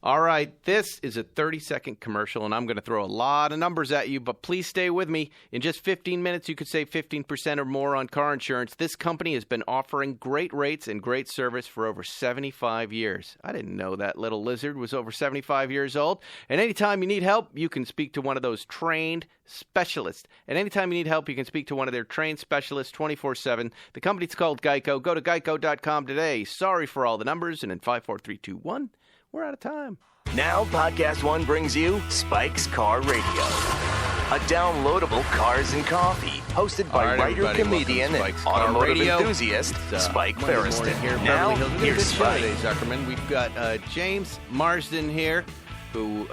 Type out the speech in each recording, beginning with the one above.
All right, this is a 30-second commercial, and I'm going to throw a lot of numbers at you, but please stay with me. In just 15 minutes, you could save 15% or more on car insurance. This company has been offering great rates and great service for over 75 years. I didn't know that little lizard was over 75 years old. And anytime you need help, you can speak to one of those trained specialists. And anytime you need help, you can speak to one of their trained specialists 24/7. The company's called Geico. Go to geico.com today. Sorry for all the numbers, and in 5, 4, 3, 2, 1... we're out of time. Now, Podcast One brings you Spike's Car Radio, a downloadable cars and coffee, hosted by writer, comedian, and automotive enthusiast Spike Ferriston. Now, here's Spike. Zuckerman. We've got James Marsden here, who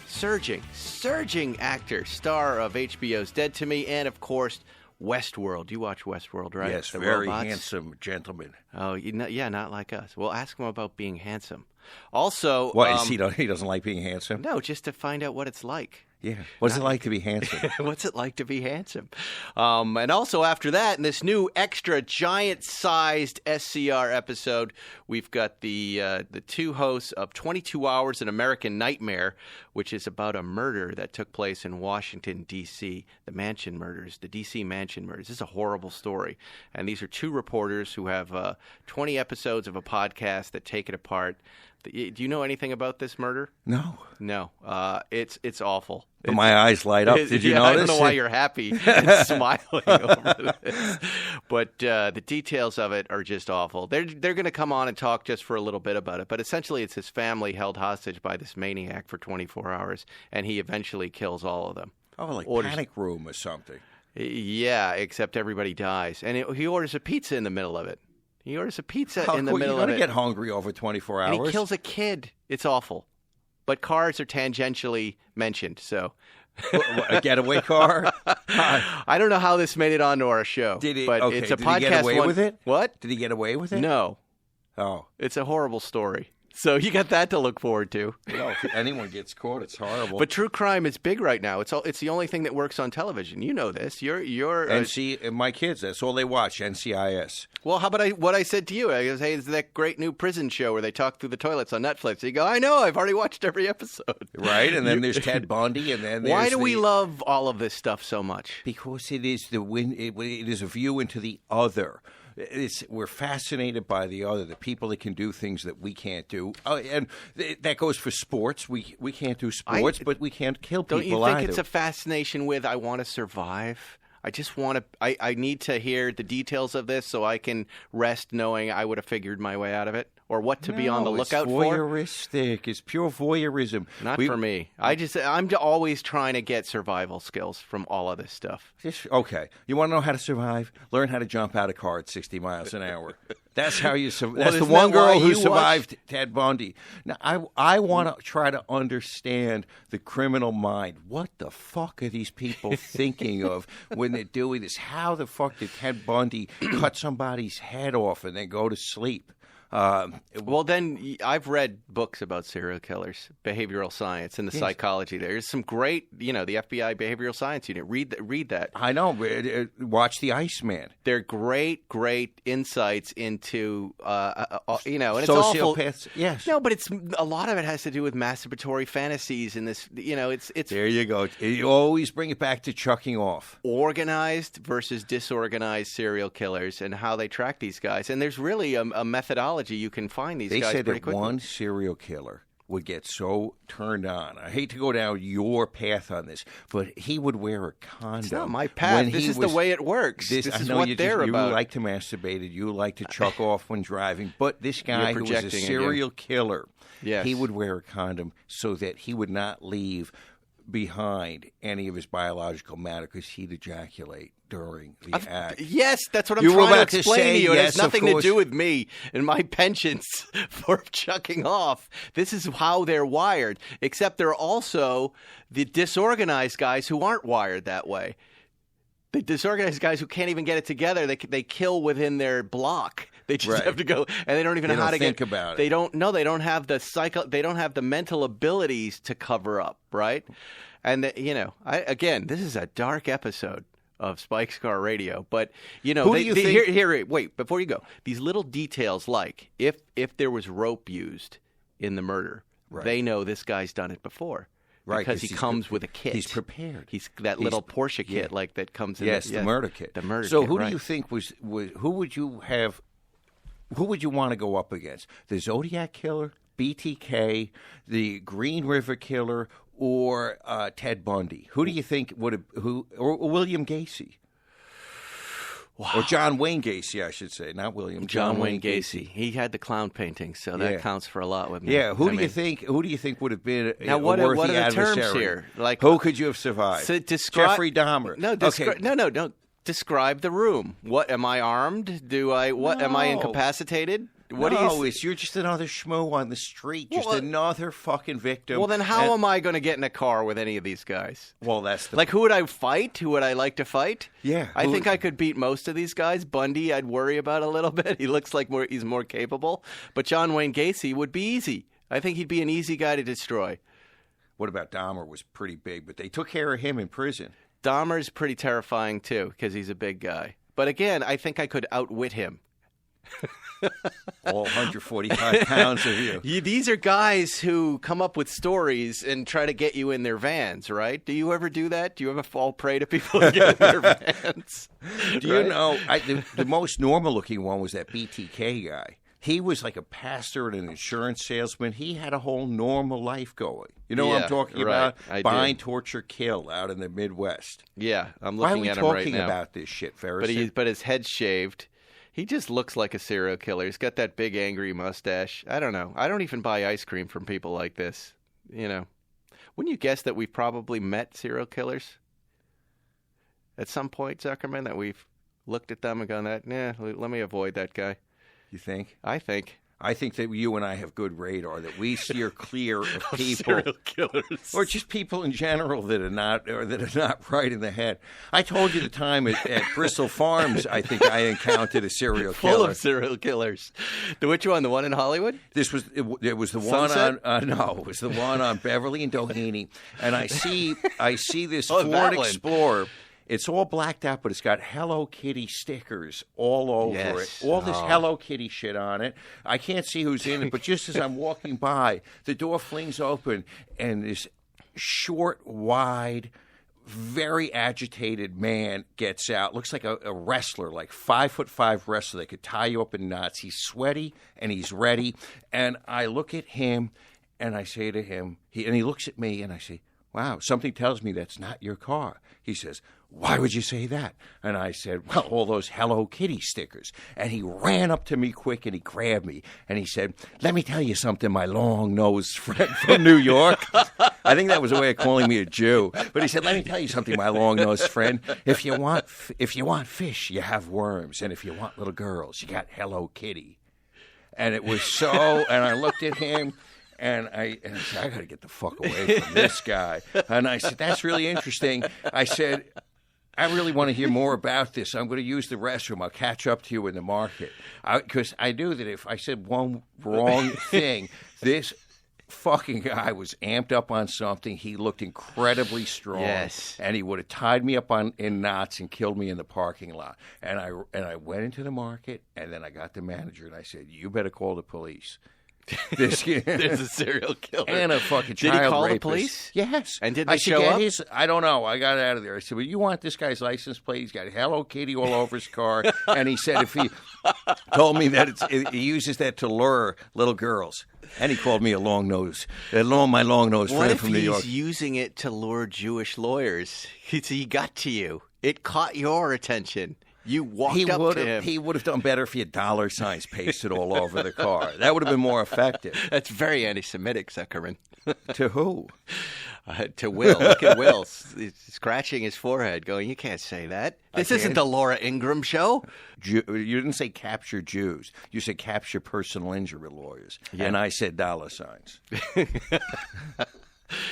surging actor, star of HBO's Dead to Me, and of course, Westworld. You watch Westworld, right? Yes, very handsome gentleman. Oh, not like us. Well, ask him about being handsome. Also, what, he doesn't like being handsome? No, just to find out what it's like. Yeah. What's it like to be handsome? What's it like to be handsome? And also after that, in this new extra giant-sized SCR episode, we've got the two hosts of 22 Hours, An American Nightmare, which is about a murder that took place in Washington, D.C., the mansion murders, the D.C. mansion murders. This is a horrible story. And these are two reporters who have 20 episodes of a podcast that take it apart. Do you know anything about this murder? No. It's awful. My eyes light up. Did you notice? I don't know why you're happy and smiling over this. But the details of it are just awful. They're going to come on and talk just for a little bit about it. But essentially, it's his family held hostage by this maniac for 24 hours, and he eventually kills all of them. Oh, like Panic Room or something. Yeah, except everybody dies. And he orders a pizza in the middle of it. He orders a pizza in the middle of it. You're going to get hungry over 24 hours. And he kills a kid. It's awful. But cars are tangentially mentioned, so... A getaway car? I don't know how this made it onto our show. But it's a podcast. Did he get away with it? What? Did he get away with it? No. Oh. It's a horrible story. So you got that to look forward to. No, if anyone gets caught, it's horrible. But true crime is big right now. It's the only thing that works on television. You know this. You're my kids, that's all they watch, NCIS. Well, how about what I said to you? I goes, hey, it's that great new prison show where they talk through the toilets on Netflix. You go, I know, I've already watched every episode. Right, and then there's Ted Bundy, and then there's Why do we love all of this stuff so much? Because it is it is a view into the other. We're fascinated by the other, the people that can do things that we can't do. And that goes for sports. We can't do sports, but we can't kill people either. Don't you think it's a fascination with I want to survive? I just want to I need to hear the details of this so I can rest knowing I would have figured my way out of it or what to be on the lookout for. It's voyeuristic. It's pure voyeurism. Not for me. I'm always trying to get survival skills from all of this stuff. Okay. You want to know how to survive? Learn how to jump out of a car at 60 miles an hour. That's how you survive. That's the one girl who survived Ted Bundy. Now, I want to try to understand the criminal mind. What the fuck are these people thinking of when they're doing this? How the fuck did Ted Bundy cut somebody's head off and then go to sleep? Well, then I've read books about serial killers, behavioral science, and the psychology. There's some great, the FBI behavioral science unit. Read that. I know. Watch The Iceman. They're great insights into, and it's sociopaths. Yes. No, but a lot of it has to do with masturbatory fantasies and this. It's there. You go. You always bring it back to chucking off. Organized versus disorganized serial killers and how they track these guys. And there's really a methodology. You can find these guys pretty quickly. They said that one serial killer would get so turned on. I hate to go down your path on this, but he would wear a condom. It's not my path. This is the way it works. This is what they're about. You like to masturbate. You like to chuck off when driving. But this guy who was a serial killer, he would wear a condom so that he would not leave behind any of his biological matter because he'd ejaculate during the act. Yes, that's what I'm trying to explain to you. It has nothing to do with me and my penchants for chucking off. This is how they're wired, except there are also the disorganized guys who aren't wired that way. The disorganized guys who can't even get it together, they kill within their block. They just have to go, and they don't even know how to think about it. They don't have the They don't have the mental abilities to cover up, right? And again, this is a dark episode of Spike's Car Radio, but wait, before you go, these little details, like if there was rope used in the murder, Right. They know this guy's done it before. Right, because he comes with a kit. He's prepared. He's that little Porsche kit like that comes in. Yes, the murder kit. The murder so kit. who right. do you think who would you have? Who would you want to go up against? The Zodiac Killer, BTK, the Green River Killer, or Ted Bundy? Who do you think would have? Or William Gacy? Wow. Or John Wayne Gacy, I should say, not William. John Wayne Gacy. He had the clown painting, so that counts for a lot with me. Yeah. Who do you think would have been now, a what worthy are the adversary? terms here? Like, who could you have survived? So Jeffrey Dahmer. No, no. Describe the room. What am I armed? Am I incapacitated? What you're just another schmo on the street, just another fucking victim. Well, then how am I going to get in a car with any of these guys? Well, that's the... Like, who would I fight? Who would I like to fight? Yeah. I think I could beat most of these guys. Bundy, I'd worry about a little bit. He looks like he's more capable. But John Wayne Gacy would be easy. I think he'd be an easy guy to destroy. What about Dahmer? Was pretty big, but they took care of him in prison. Dahmer's pretty terrifying, too, because he's a big guy. But again, I think I could outwit him. All 145 pounds of you. These are guys who come up with stories and try to get you in their vans, right? Do you ever do that? Do you ever fall prey to people who get in their vans? Do you know, the most normal-looking one was that BTK guy. He was like a pastor and an insurance salesman. He had a whole normal life going. You know what I'm talking about? Bind, torture, kill out in the Midwest. Yeah, I'm looking at him right now. Why are we talking about this shit, Ferris? But his head's shaved. He just looks like a serial killer. He's got that big, angry mustache. I don't know. I don't even buy ice cream from people like this. You know, wouldn't you guess that we've probably met serial killers at some point, Zuckerman, that we've looked at them and gone, let me avoid that guy? You think? I think that you and I have good radar, that we steer clear of people, serial killers, or just people in general that are not right in the head. I told you the time at Bristol Farms. I think I encountered a serial killer. Full of serial killers. Which one? The one in Hollywood? It was the Sunset? one on it was the one on Beverly and Doheny, and I see this Ford Explorer. It's all blacked out, but it's got Hello Kitty stickers all over it. All this Hello Kitty shit on it. I can't see who's in it, but just as I'm walking by, the door flings open, and this short, wide, very agitated man gets out. Looks like a wrestler, like 5'5" wrestler. They could tie you up in knots. He's sweaty, and he's ready. And I look at him, and I say to him, and he looks at me, and I say, wow, something tells me that's not your car. He says, why would you say that? And I said, well, all those Hello Kitty stickers. And he ran up to me quick and he grabbed me. And he said, let me tell you something, my long-nosed friend from New York. I think that was a way of calling me a Jew. But he said, let me tell you something, my long-nosed friend. If you want fish, you have worms. And if you want little girls, you got Hello Kitty. And it was so, and I looked at him. And I said, I got to get the fuck away from this guy. And I said, that's really interesting. I said, I really want to hear more about this. I'm going to use the restroom. I'll catch up to you in the market. Because I knew that if I said one wrong thing, this fucking guy was amped up on something. He looked incredibly strong. Yes. And he would have tied me up in knots and killed me in the parking lot. And I went into the market, and then I got the manager, and I said, you better call the police. There's a serial killer and a fucking child rapist. Did he call rapist. The police? Yes. And did they show up? I don't know. I got out of there. I said, well, you want this guy's license plate? He's got Hello Kitty all over his car. And he said if he told me that he uses that to lure little girls. And he called me my long-nosed friend from New York. What if he's using it to lure Jewish lawyers? He got to you. It caught your attention. You walked up to him. He would have done better if he had dollar signs pasted all over the car. That would have been more effective. That's very anti-Semitic, Zuckerman. To who? To Will. Look at Will scratching his forehead, going, you can't say that. This isn't the Laura Ingraham show. You didn't say capture Jews. You said capture personal injury lawyers. Yeah. And I said dollar signs.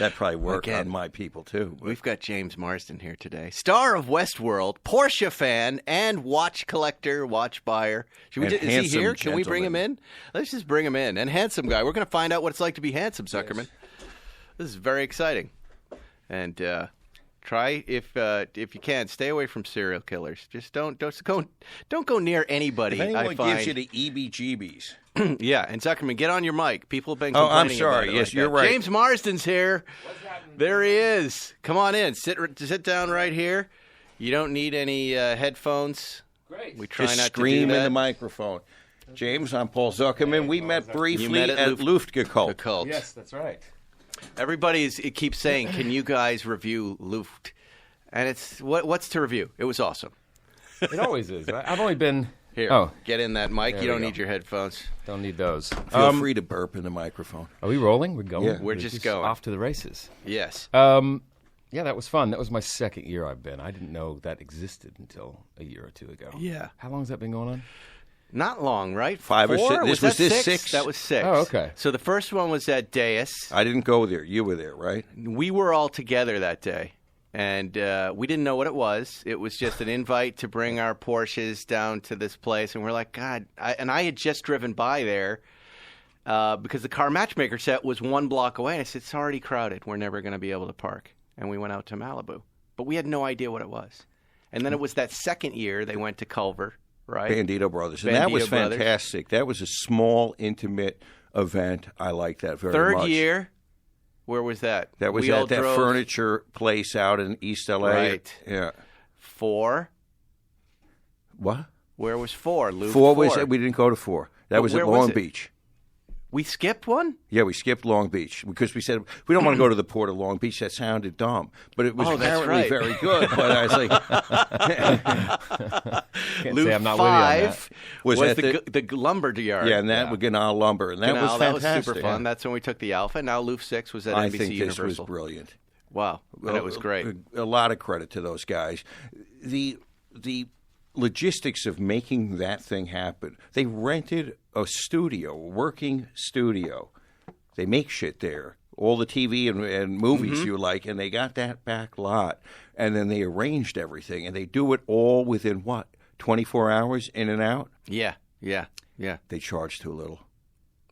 That probably worked on my people, too. We've got James Marsden here today. Star of Westworld, Porsche fan, and watch collector, watch buyer. Is he here? Can we bring him in? Let's just bring him in. And handsome guy. We're going to find out what it's like to be handsome, Zuckerman. Yes. This is very exciting. And Try if you can, stay away from serial killers. Just don't go near anybody. If anyone I find. gives you the EBGBs. Yeah, and Zuckerman, get on your mic. People have been Oh, complaining I'm sorry. about it Yes, like you're that. right. James Marsden's here. There he is. Come on in. Sit down right here. You don't need any headphones. Great. We try Just not scream to do that. in the microphone. James, I'm Paul Zuckerman. We met briefly You met at The Luftgekult. cult. Yes, that's right. It keeps saying, "Can you guys review Luft?" And it's what's to review? It was awesome. It always is. I've only been Here, Oh, get in that mic. There You we don't go. need your headphones. don't need those. Feel free to burp in the microphone. Are we rolling? We're going. Yeah. We're just going. off to the races. Yes. Yeah, that was fun. That was my second year I've been. I didn't know that existed until a year or two ago. Yeah. How long has that been going on? Not long, right? 5 or 4? 6. Was This that 6? That was 6. Oh, okay. So the first one was at Deus. I didn't go there. You were there, right? We were all together that day, and we didn't know what it was. It was just an invite to bring our Porsches down to this place, and we're like, God. I had just driven by there because the car matchmaker set was 1 block away. And I said, it's already crowded. We're never going to be able to park. And we went out to Malibu. But we had no idea what it was. And then it was that second year they went to Culver, right? Bandito Brothers. And that was Bandito Brothers. fantastic. That was a small, intimate event. I liked that very much. Third year, where was that? That was We all at that drove- furniture place out in East LA. Right. Yeah. 4. What? Where was 4? Luke 4 was, we didn't go to 4. That was where at was Long it? Beach. We skipped one? Yeah, we skipped Long Beach because we said we don't want to go to the port of Long Beach. That sounded dumb, but it was Oh, that's apparently right. very good. But I was like, Can't Luke say I'm not with you on that. 5 Was was at the lumber yard. yeah, and that was Ganal Lumber, and that was Canal, fantastic. that was super fun. That's when we took the Alpha. Now Luke 6 was at I NBC think this Universal. was brilliant. Wow, and it was great. A lot of credit to those guys. The logistics of making that thing happen. They rented a studio, a working studio. They make shit there, all the TV and movies you like, and they got that back lot, and then they arranged everything, and they do it all within, 24 hours in and out? Yeah. They charge too little.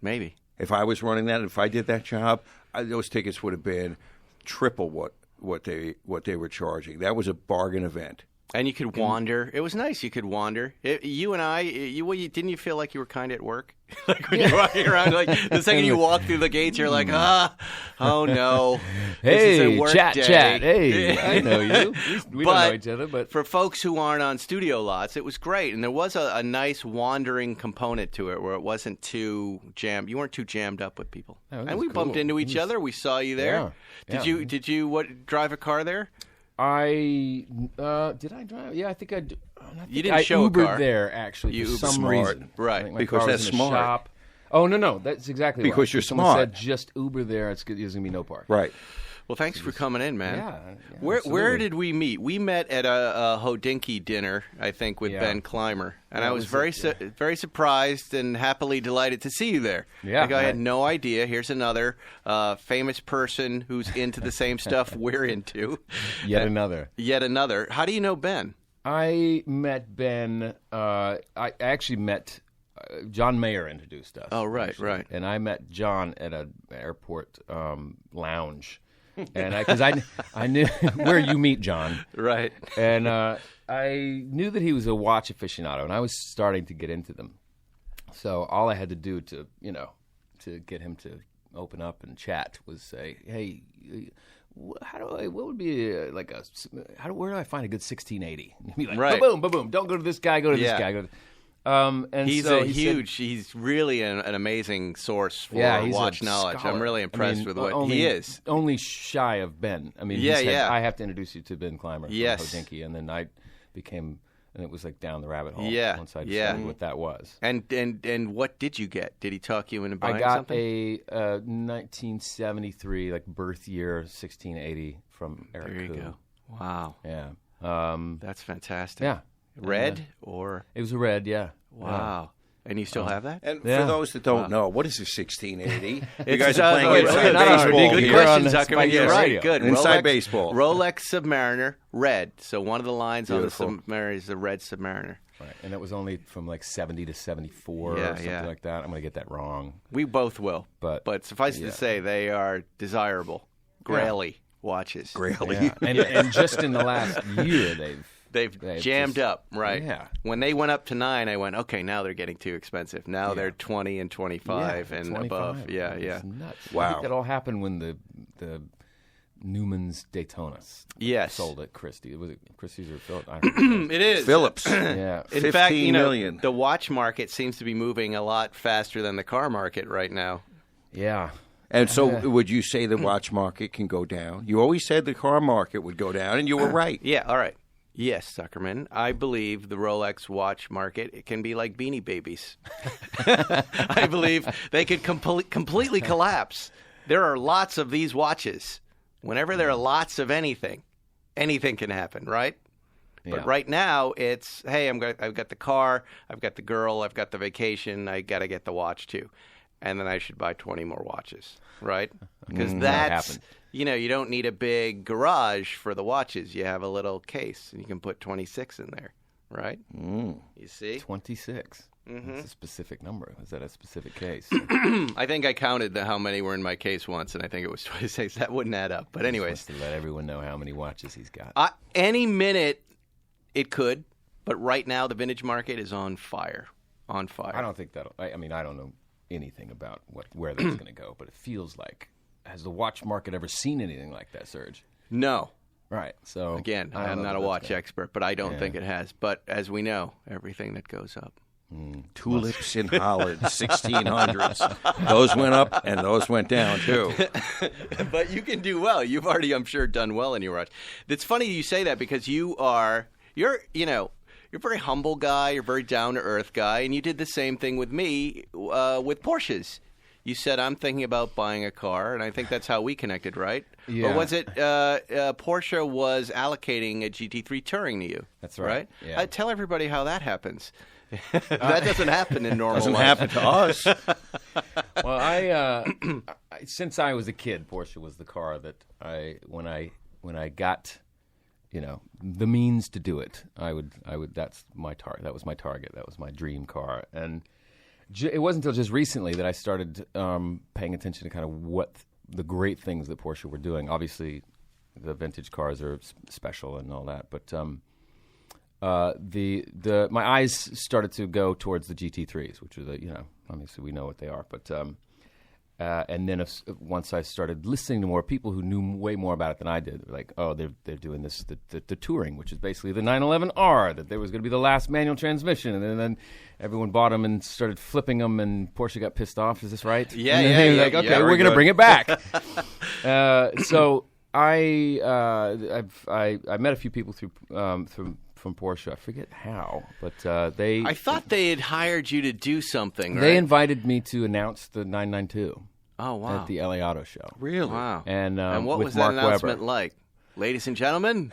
Maybe. If I was running that, if I did that job, those tickets would have been triple what they were charging. That was a bargain event. And you could wander. It was nice. You could wander. You and I, didn't you feel like you were kind of at work? Like when you're walking around, like the second you walk through the gates, you're like, oh no. This is a Hey, work chat. day. Hey, I know you. We don't know each other, but for folks who aren't on studio lots, it was great. And there was a nice wandering component to it where it wasn't too jammed. You weren't too jammed up with people. Oh, that and was we bumped cool. into each other. We saw you there. Yeah. Did you drive a car there? Did I drive? Yeah, I think I. You didn't show a Ubered car. there actually You for Ubered. some Smart. reason. Right. I think my Because car was that's in the smart. Shop. Oh no, that's exactly Because right. you're Someone smart. said just Uber there. It's good. There's gonna be no park. Right. Well, thanks for coming in, man. Yeah. Where absolutely. did we meet? We met at a Hodinky dinner, I think, with Yeah. Ben Clymer, and I That was was it, very surprised and happily delighted to see you there. Yeah, like I had right. no idea. Here's another famous person who's into the same stuff we're into. Yet another. Yet another. How do you know Ben? I met Ben. I actually met John Mayer introduced us. Oh, right, actually. right. And I met John at an airport lounge, and because I knew where you meet John, Right. and I knew that he was a watch aficionado, and I was starting to get into them. So all I had to do to get him to open up and chat was say, "Hey, what would be where do I find a good 1680?" And he'd be like, Right. boom, boom, boom. Don't go to this guy. Go to Yeah. this guy. Go to. And He's so a he huge. He's really an amazing source for he's a watch knowledge. scholar. I'm really impressed with what he is. Only shy of Ben. I mean, Yeah, he said, yeah. I have to introduce you to Ben Clymer Yes. from Hodinky, and then I became, and it was like down the rabbit hole. Yeah, once I yeah. discovered what that was. And what did you get? Did he talk you into buying I got something? a 1973 like birth year 1680 from Eric. There you Koo. go. Wow, Yeah. that's fantastic. Yeah. Red or It was a red. Yeah. wow. And you still have that? And Yeah. for those that don't know, what is a 1680? You It's guys are playing oh, inside not on baseball Good Good here. question. question, on Zuckerman. Spike You're News right. Radio. Good. Inside Rolex, baseball. Rolex Submariner, red. So one of the lines Beautiful. on the Submariner is the red Submariner. Right. And it was only from like 70 to 74 Yeah, or something yeah. like that. I'm going to get that wrong. We both will. But suffice it yeah. to say, they are desirable. Graily watches. Really? Yeah. And just in the last year, They've jammed up, right? Yeah. When they went up to 9, I went, okay, now they're getting too expensive. Now they're 20 and 25 and 25. above. Yeah, It's nuts. Wow. I think that all happened when the Newman's Daytona sold at Christie. Was it Christie's or Phillips? I don't know. It is. Phillips. Yeah. In fact, 15 million. the watch market seems to be moving a lot faster than the car market right now. Yeah. And so would you say the watch market can go down? You always said the car market would go down, and you were right. Yeah, all right. Yes, Zuckerman. I believe the Rolex watch market, it can be like Beanie Babies. I believe they could completely collapse. There are lots of these watches. Whenever there are lots of anything can happen, right? Yeah. But right now, it's, hey, I've got the car, I've got the girl, I've got the vacation, I got to get the watch too. And then I should buy 20 more watches, right? Because that's, you don't need a big garage for the watches. You have a little case, and you can put 26 in there, right? You see? 26. That's a specific number. Is that a specific case? I think I counted how many were in my case once, and I think it was 26. That wouldn't add up. But anyways. To let everyone know how many watches he's got. Any minute it could, but right now the vintage market is on fire. On fire. I don't think that'll... I don't know anything about where that's going to go, but it feels like, has the watch market ever seen anything like that surge? No. Right. So again, I'm not a watch expert, but I don't think it has. But as we know, everything that goes up. Tulips in Holland, 1600s. Those went up and those went down too. But you can do well. You've already, I'm sure, done well in your watch. It's funny you say that because you're a very humble guy. You're a very down-to-earth guy. And you did the same thing with me with Porsches. You said, I'm thinking about buying a car, and I think that's how we connected, right? Yeah. Or was it Porsche was allocating a GT3 Touring to you? That's right. Yeah. Tell everybody how that happens. That doesn't happen in normal Doesn't life. happen to us. Well, I since I was a kid, Porsche was the car that when I got, the means to do it, I would. That's my target. That was my target. That was my dream car. And it wasn't until just recently that I started paying attention to kind of what the great things that Porsche were doing. Obviously, the vintage cars are special and all that, but my eyes started to go towards the GT3s, which are obviously we know what they are, but and then once I started listening to more people who knew way more about it than I did, like, oh, they're doing this the touring, which is basically the 911R, that there was going to be the last manual transmission, and then everyone bought them and started flipping them, and Porsche got pissed off. Is this right? Yeah, like, okay, we're going to bring it back. So I met a few people from Porsche. I forget how, but I thought they had hired you to do something, right? They invited me to announce the 992. Oh, wow. At the LA Auto Show. Really? Wow. And what with was that Mark announcement Webber. like? Ladies and gentlemen,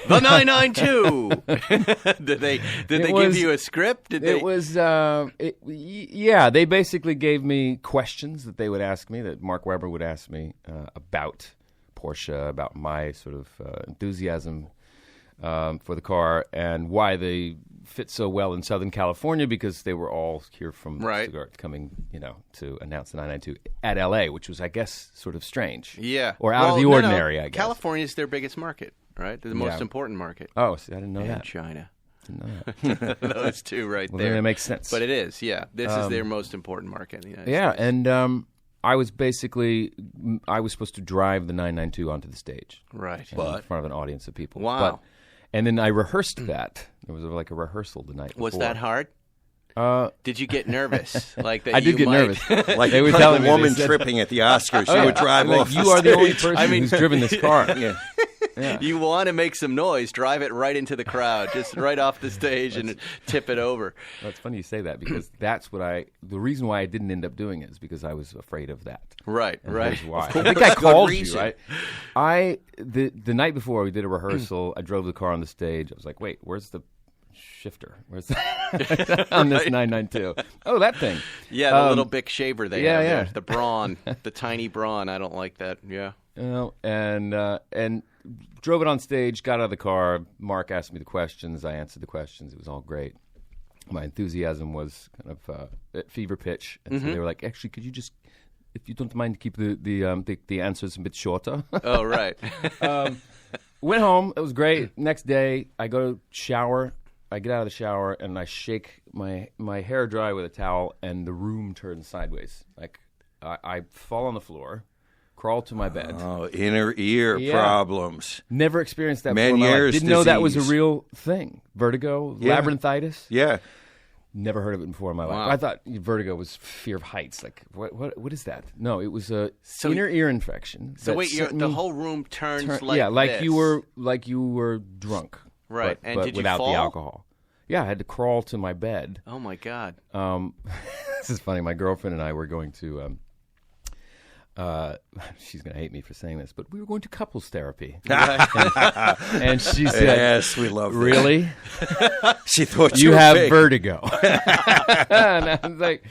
the 992. Did they give you a script? They basically gave me questions that they would ask me, that Mark Webber would ask me about Porsche, about my sort of enthusiasm for the car, and why they fit so well in Southern California, because they were all here from Stuttgart coming, to announce the 992 at L.A., which was, I guess, sort of strange. Yeah. Or out of the ordinary, I guess. California's their biggest market, right? They're the most important market. Oh, see, I didn't know and that. China. Didn't know that. Those two right Well, there. then it makes sense. But it is, yeah. This is their most important market in the United States. Yeah, and I was supposed to drive the 992 onto the stage. Right. In front of an audience of people. Wow. And then I rehearsed that. There was like a rehearsal the night before. Was that hard? Did you get nervous? Like that? I did get nervous. Like they were telling a woman tripping at the Oscars. She would drive off. You are the only person who's driven this car. Yeah. Yeah. You want to make some noise, drive it right into the crowd, just right off the stage and tip it over. Well, it's funny you say that, because that's the reason why I didn't end up doing it is because I was afraid of that. Right, And right. Here's why. I think I called you, right? The night before we did a rehearsal, I drove the car on the stage. I was like, wait, where's the shifter? Where's the on this 992? Oh, that thing. Yeah, the little Bic shaver they have there. Yeah. The brawn, the tiny brawn. I don't like that. Yeah. And drove it on stage, got out of the car. Mark asked me the questions. I answered the questions. It was all great. My enthusiasm was kind of at fever pitch. And so they were like, actually, could you just if you don't mind, keep the answers a bit shorter. Oh, right. Went home. It was great. Next day, I go to shower. I get out of the shower, and I shake my hair dry with a towel, and the room turns sideways. Like, I fall on the floor, crawl to my bed. Oh, inner ear problems. Never experienced that Meniere's before. Didn't know that was a disease. real thing. Vertigo, labyrinthitis. Yeah. Never heard of it before in my life. I thought vertigo was fear of heights. Like, what is that? No, it was a inner ear infection. So wait, the whole room turns like like this. you were drunk. Right. But, And but did you without fall? the alcohol. Yeah, I had to crawl to my bed. Oh, my God. This is funny. My girlfriend and I were going to she's going to hate me for saying this, but we were going to couples therapy. and she said, yes, we love that. Really? She thought you were have fake. vertigo. And I was like,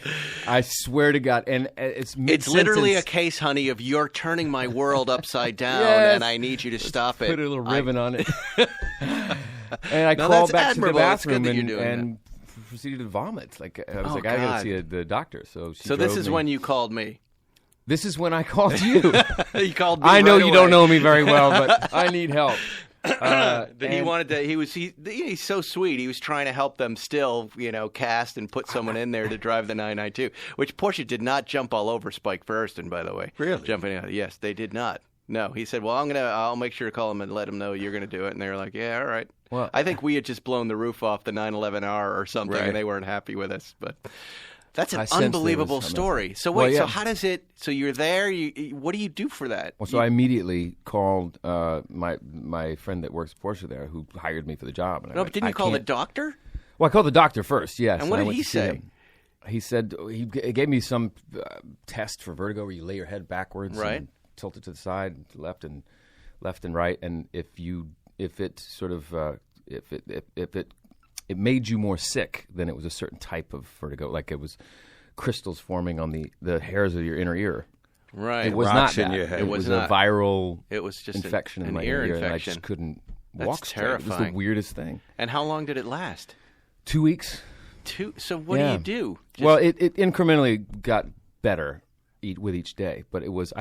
I swear to God. And it's literally a case, honey, of you're turning my world upside down, Yes. and I need you to stop it. Put a little ribbon on it. And I crawled back to the admirable. It's good bathroom that you're doing and proceeded to vomit. Like I was Oh, I got to God. see the doctor. So So this is when you called me. This is when I called you. You called me I know right you away. don't know me very well, but I need help. He wanted to. He's so sweet. He was trying to help them still, cast and put someone in there to drive the 992. Which Porsche did not jump all over Spike Ferriston, by the way. Really? Jumping out. Yes, they did not. No, he said, "Well, I'll make sure to call him and let him know you're going to do it." And they were like, "Yeah, all right." Well, I think we had just blown the roof off the 911R or something, Right. and they weren't happy with us. But that's an I sensed there unbelievable was something. story. So Well, wait, yeah. so how does it? So you're there. What do you do for that? Well, so I immediately called my friend that works at Porsche there, who hired me for the job. And I'm No, like, but didn't you call the doctor? Well, I called the doctor first. Yes. And what I did went he to see say? him. He said he gave me some test for vertigo where you lay your head backwards, Right. and tilt it to the side, left and right, and if it made you more sick, then it was a certain type of vertigo, like it was crystals forming on the hairs of your inner ear. Right. It was Rocks not in that. your head. It It was was a not. viral It was just infection in an my ear ear, and I infection. just couldn't That's walk straight. It was the terrifying. weirdest thing. And how long did it last? 2 weeks. So what Yeah. do you do? Well, it incrementally got better with each day, but I was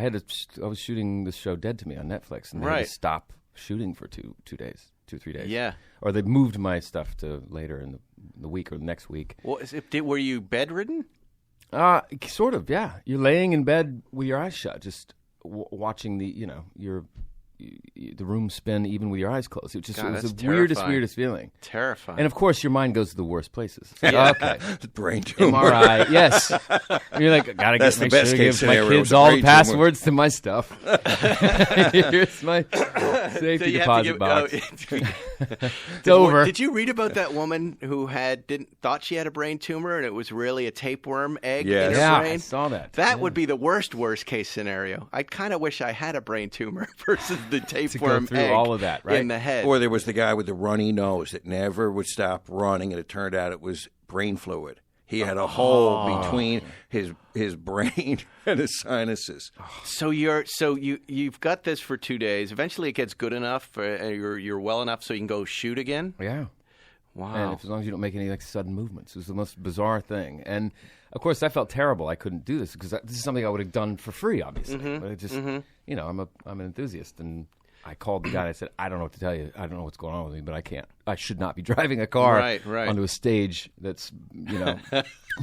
shooting the show Dead to Me on Netflix, and they had Right. to stop shooting for 2 days, 3 days. Yeah. Or they moved my stuff to later in the week or the next week. Well, were you bedridden? Sort of, yeah. You're laying in bed with your eyes shut, just watching the room spin even with your eyes closed. It God, was that's the weirdest terrifying. feeling. Terrifying. And of course, your mind goes to the worst places. Okay. Brain tumor. MRI, yes. You're like, gotta That's the make best sure to case give my scenario, kids is a all brain the tumor. passwords to my stuff. Here's my So safety you have deposit to give- box. oh, It's over. Did you read about that woman who thought she had a brain tumor and it was really a tapeworm egg Yes. in her Yeah, brain? I saw that. That would be the worst case scenario. I kind of wish I had a brain tumor versus the tapeworm through egg all of that, right? in the head. Or there was the guy with the runny nose that never would stop running, and it turned out it was brain fluid. He had a hole between his brain and his sinuses. So you've got this for 2 days. Eventually, it gets good enough. You're well enough so you can go shoot again. Yeah. Wow. And as long as you don't make any sudden movements. It was the most bizarre thing. And, of course, I felt terrible. I couldn't do this because this is something I would have done for free, obviously. But it just, I'm an enthusiast. And I called the guy and I said, I don't know what to tell you. I don't know what's going on with me, but I can't. I should not be driving a car Right. onto a stage that's,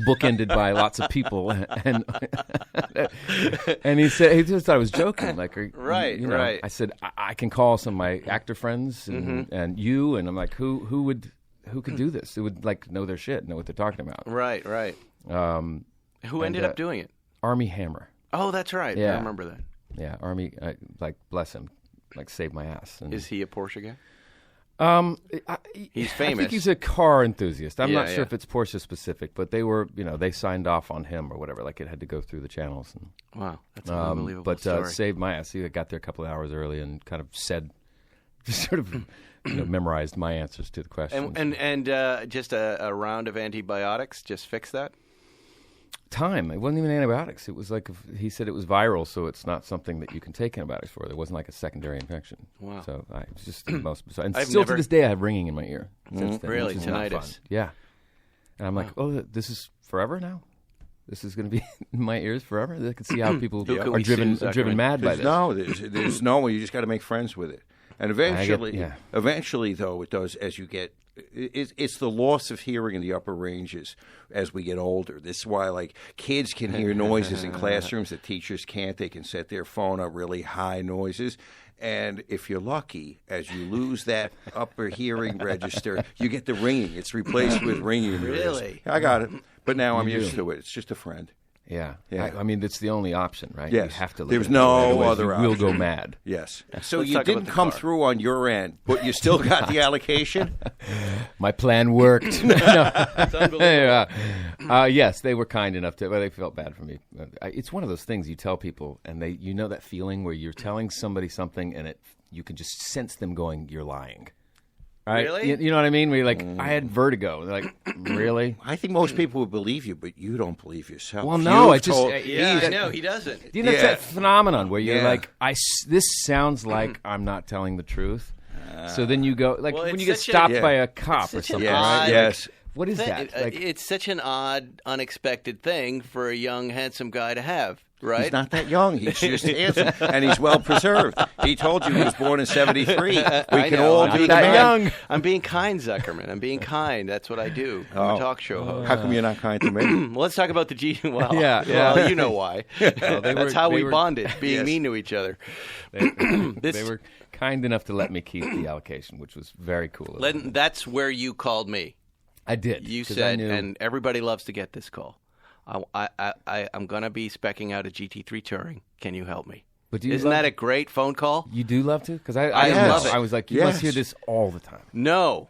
bookended by lots of people. And he said, he just thought I was joking. Like, Right. I said, I can call some of my actor friends and you. And I'm like, who could do this? Who would know their shit, know what they're talking about? Right. Who ended up doing it? Army Hammer. Oh, that's right. Yeah. I remember that. Yeah, Army. Bless him. Saved my ass. And, Is he a Porsche guy? he's famous. I think he's a car enthusiast. I'm Yeah, not sure yeah. if it's Porsche specific, but they were, they signed off on him or whatever. Like it had to go through the channels. And, Wow, that's an unbelievable but story. saved my ass. He got there a couple of hours early and kind of said, just sort of, memorized my answers to the questions. And just a round of antibiotics just fix that? Time. It wasn't even antibiotics. It was he said it was viral, so it's not something that you can take antibiotics for. There wasn't like a secondary infection. Wow. So it was just the most bizarre. And I've still never- to this day, I have ringing in my ear. Since then, Really? which is not Tinnitus? fun. Yeah. And I'm like, oh, this is forever now? This is going to be in my ears forever. I can see how people Who can are we driven sue, mad by this. No, there's no one. You just got to make friends with it. And eventually, though, it does as you get. It's the loss of hearing in the upper ranges as we get older. This is why, like, kids can hear noises in classrooms that teachers can't. They can set their phone up really high noises. And if you're lucky, as you lose that upper hearing register, you get the ringing. It's replaced with ringing. Really? I got it. But now I'm used to it. It's just a friend. Yeah. Yeah. I mean, it's the only option, right? Yes. You have to live There's with it. no Otherwise other you option. will go mad. Yes. So Let's you talk about didn't the come car. through on your end, but you still got the allocation? My plan worked. It's unbelievable. Yes, they were kind enough to. Well, they felt bad for me. It's one of those things you tell people, and you know that feeling where you're telling somebody something, and you can just sense them going, "You're lying." Right? Really? You know what I mean? Where you're like, I had vertigo. They're like, really? I think most people would believe you, but you don't believe yourself. Well, no, You've told- Yeah, I know he doesn't. You know, it's that phenomenon where you're Yeah. like, this sounds like I'm not telling the truth. So then you go, like Well, when it's you get such a- stopped Yeah. by a cop or such an something, odd- right? Yes. What is that? Like, It's such an odd, unexpected thing for a young, handsome guy to have, right? He's not that young. He's just handsome, and he's well preserved. He told you he was born in '73. We I can know. all I'm be being that kind. young. I'm being kind, Zuckerman. I'm being kind. That's what I do. I'm a talk show host. How come you're not kind to me? Well, let's talk about the G. Well, Yeah. well, you know why. Well, That's how we were- bonded, being Yes. mean to each other. They were kind enough to let me keep the allocation, which was very cool. of them. That's where you called me. I did. You 'cause said, I knew, and everybody loves to get this call. I'm going to be specking out a GT3 Touring. Can you help me? but do you Isn't love, that a great phone call? you do love to? Because I love it. I was like, you Yes. must hear this all the time. No.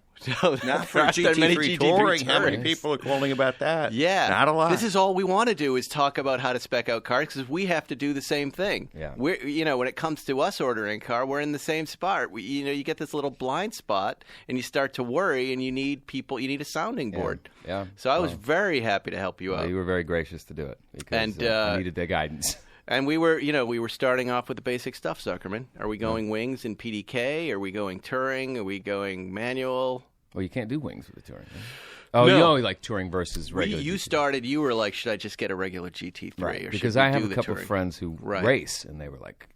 Not for Not that many GT3 touring. How many Tourings. people are calling about that? Yeah. Not a lot. This is all we want to do is talk about how to spec out cars because we have to do the same thing. Yeah. We're, when it comes to us ordering a car, we're in the same spot. You get this little blind spot and you start to worry and you need a sounding board. Yeah. So I was very happy to help you out. You were very gracious to do it because And, I needed their guidance. And we were starting off with the basic stuff, Zuckerman. Are we going wings and PDK? Are we going touring? Are we going manual? Well, you can't do wings with the touring. Right? Oh, No. you only like touring versus regular. You GT3. started. You were like, should I just get a regular GT3? Right, Or because should we I have do a the couple touring? of friends who Right. race, and they were like,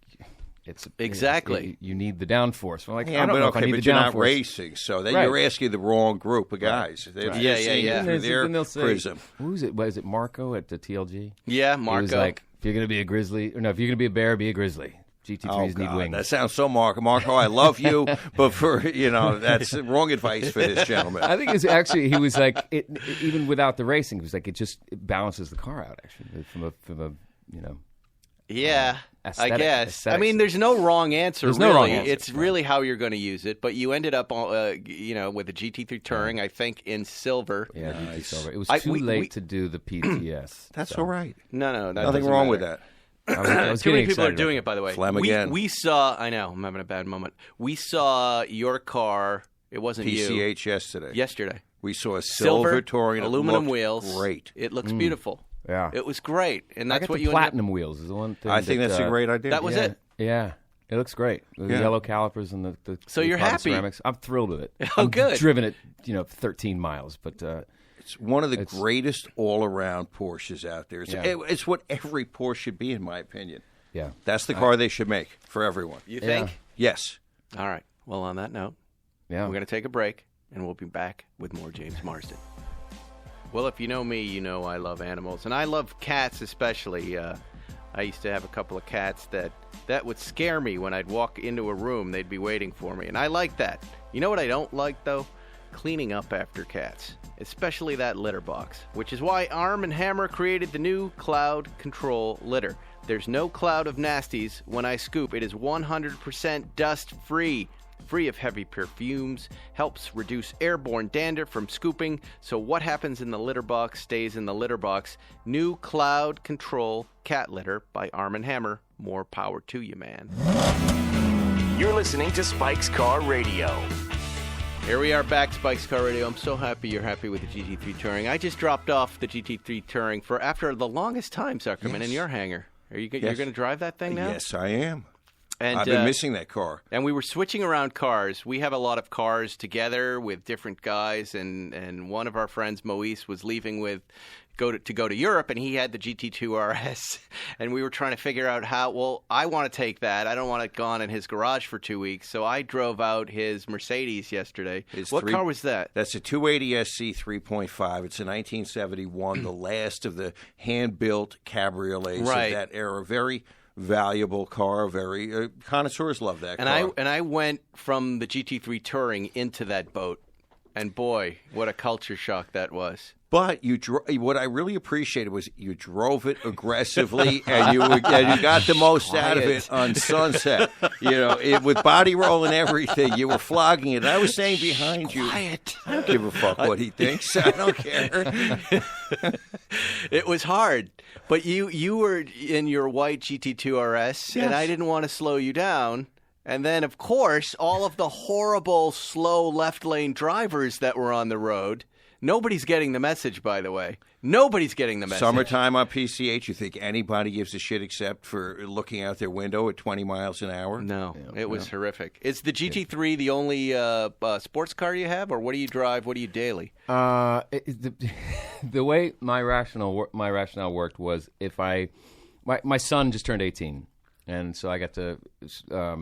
"It's Exactly. You need the downforce." I'm like, Yeah, I don't but know if I okay, need but the you're not downforce. racing, so Right. you're asking the wrong group of guys. They're Right. Yeah, seeing yeah. it through their Then they'll say, prism. Who's it? Was it Marco at the TLG? Yeah, He Marco. was like, if you're going to be a grizzly, or no, if you're going to be a bear, be a grizzly. GT3s need wings. That sounds so Marco. Marco, I love you, but that's wrong advice for this gentleman. I think it's actually he was like even without the racing, he was like it balances the car out actually from a Yeah, I aesthetic- guess. aesthetics. I mean, there's no wrong answer. There's really. no wrong answer. It's really how you're going to use it. But you ended up, with a GT3 Touring, I think, in silver. yeah GT Silver. It was I- too we- late we- to do the PTS. That's so all right. No, that Nothing doesn't wrong matter. with that. I was Too many getting people are excited doing about it, by the way. Phlegm again. We saw. I know. I'm having a bad moment. We saw your car. It wasn't you. PCH yesterday. Yesterday. We saw a silver touring. It aluminum looked wheels. Great. It looks beautiful. Yeah. It was great, and I that's got what the you ended up- platinum wheels is the one thing. I think that, that's a great idea. That was yeah, it. Yeah. It looks great. The Yeah. yellow calipers and the So you're carbon happy? ceramics. I'm thrilled with it. Oh, I'm good. Driven it, 13 miles, but It's one of the greatest all-around Porsches out there. It's what every Porsche should be, in my opinion. yeah. That's the car they should make for everyone. You think? Yes. All right. Well, on that note, Yeah. we're going to take a break, and we'll be back with more James Marsden. Well, if you know me, you know I love animals, and I love cats especially. I used to have a couple of cats that would scare me when I'd walk into a room. They'd be waiting for me, and I like that. You know what I don't like, though? Cleaning up after cats, especially that litter box, which is why Arm & Hammer created the new Cloud Control litter. There's no cloud of nasties when I scoop. It is 100% dust-free. Free of heavy perfumes, helps reduce airborne dander from scooping, so what happens in the litter box stays in the litter box. New Cloud Control Cat Litter by Arm & Hammer. More power to you, man. You're listening to Spike's Car Radio. Here we are back, Spike's Car Radio. I'm so happy you're happy with the GT3 Touring. I just dropped off the GT3 Touring after the longest time, Zuckerman, in your hangar. You're going to drive that thing now? Yes, I am. And, I've been missing that car. And we were switching around cars. We have a lot of cars together with different guys, and one of our friends, Moise, was leaving with go to Europe, and he had the GT2 RS, and we were trying to figure out how. Well, I want to take that. I don't want it gone in his garage for 2 weeks, so I drove out his Mercedes yesterday. What car was that? That's a 280 SC 3.5. It's a 1971, the last of the hand-built cabriolets of that era. Very valuable car. Very connoisseurs love that car. And I went from the GT3 Touring into that boat, and boy, what a culture shock that was. But what I really appreciated was you drove it aggressively, and you got the most out of it on Sunset. With body roll and everything, you were flogging it. And I was saying behind you, I don't give a fuck what he thinks. I don't care. It was hard, but you were in your white GT2 RS, and I didn't want to slow you down. And then, of course, all of the horrible, slow left-lane drivers that were on the road. Nobody's getting the message, by the way. Nobody's getting the message. Summertime on PCH, you think anybody gives a shit except for looking out their window at 20 miles an hour? No, it was horrific. Is the GT3 the only sports car you have, or what do you drive? What do you daily? The way my rationale worked was if my son just turned 18. And so I got to.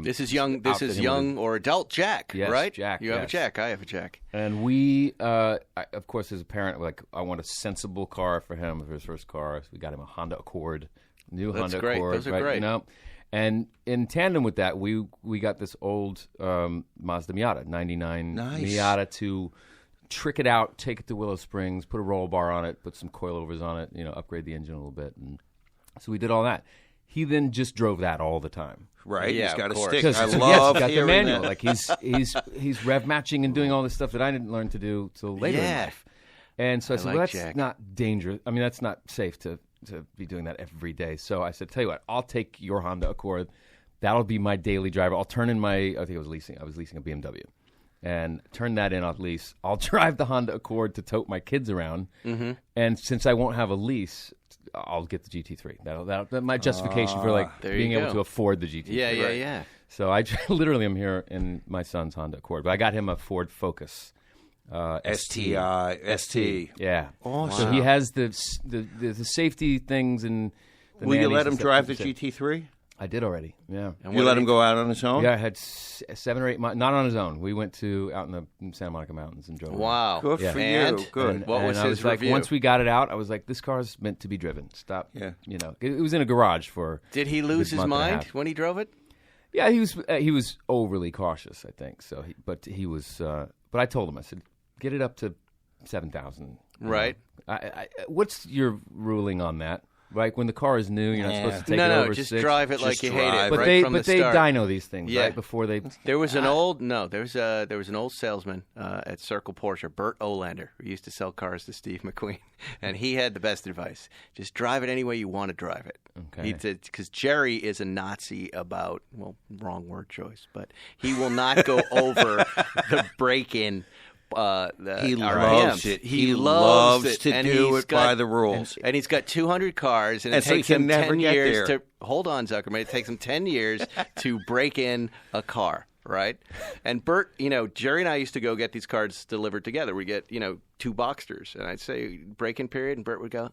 This is young or adult Jack, yes, right? Jack. You have a Jack. I have a Jack. And we, of course, as a parent, I want a sensible car for him for his first car. So we got him a Honda Accord, Honda Accord. Those are great. And in tandem with that, we got this old Mazda Miata, 99 Miata to trick it out, take it to Willow Springs, put a roll bar on it, put some coilovers on it, upgrade the engine a little bit, and so we did all that. He then just drove that all the time. Right, yeah, he's got a stick. I love he's got the manual. Like he's rev matching and doing all this stuff that I didn't learn to do till later in life. And so I said, well, that's Jack. not dangerous. I mean, that's not safe to be doing that every day. So I said, tell you what, I'll take your Honda Accord. That'll be my daily driver. I'll turn in I was leasing a BMW. And turn that in off lease. I'll drive the Honda Accord to tote my kids around. Mm-hmm. And since I won't have a lease, I'll get the GT3. That's my justification for being able to afford the GT3. Yeah. So I literally am here in my son's Honda Accord, but I got him a Ford Focus. ST. Yeah. Awesome. So he has the safety things and. Will you let him drive the GT3? I did already. Yeah. And you let him go out on his own? Yeah, I had 7 or 8 months. Not on his own. We went out in the Santa Monica Mountains and drove. Wow. Good for you. Good. And, what was his review? Once we got it out, I was like, this car's meant to be driven. Stop. Yeah. It was in a garage for. Did he lose his mind when he drove it? Yeah, he was overly cautious, I think. So, but I told him, I said, get it up to 7,000. Right. What's your ruling on that? Like when the car is new, you're not supposed to take it over. No, just 6. drive it like you hate it. But right from they the start. dyno these things right before they. There was an old there was an old salesman at Circle Porsche, Bert Olander, who used to sell cars to Steve McQueen, and he had the best advice: just drive it any way you want to drive it. Okay. Because Jerry is a Nazi about wrong word choice, but he will not go over the break-in. He loves it. He loves to do it by the rules. And he's got 200 cars, and it takes him 10 years to hold on, Zuckerman. It takes him 10 years to break in a car, right? And Bert, Jerry and I used to go get these cars delivered together. We get, 2 Boxsters, and I'd say break-in period, and Bert would go,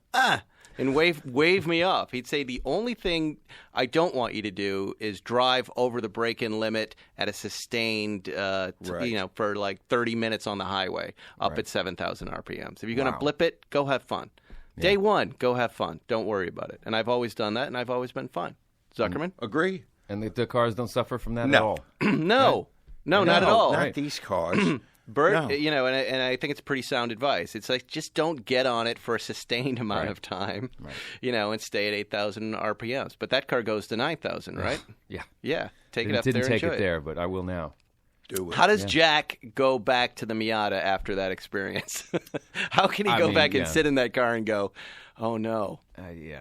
and wave me off. He'd say, the only thing I don't want you to do is drive over the break-in limit at a sustained, for like 30 minutes on the highway up at 7,000 RPMs. If you're going to blip it, go have fun. Yeah. Day one, go have fun. Don't worry about it. And I've always done that, and I've always been fine. Zuckerman? Agree. And the cars don't suffer from that at all? No. No, not at all. Not these cars. Bert, and I think it's pretty sound advice. It's like, just don't get on it for a sustained amount of time, and stay at 8,000 RPMs. But that car goes to 9,000, right? Yeah. Yeah. Take it up there and didn't take enjoy it there, but I will now. Do it. How does Jack go back to the Miata after that experience? How can he go back and sit in that car and go, oh, no?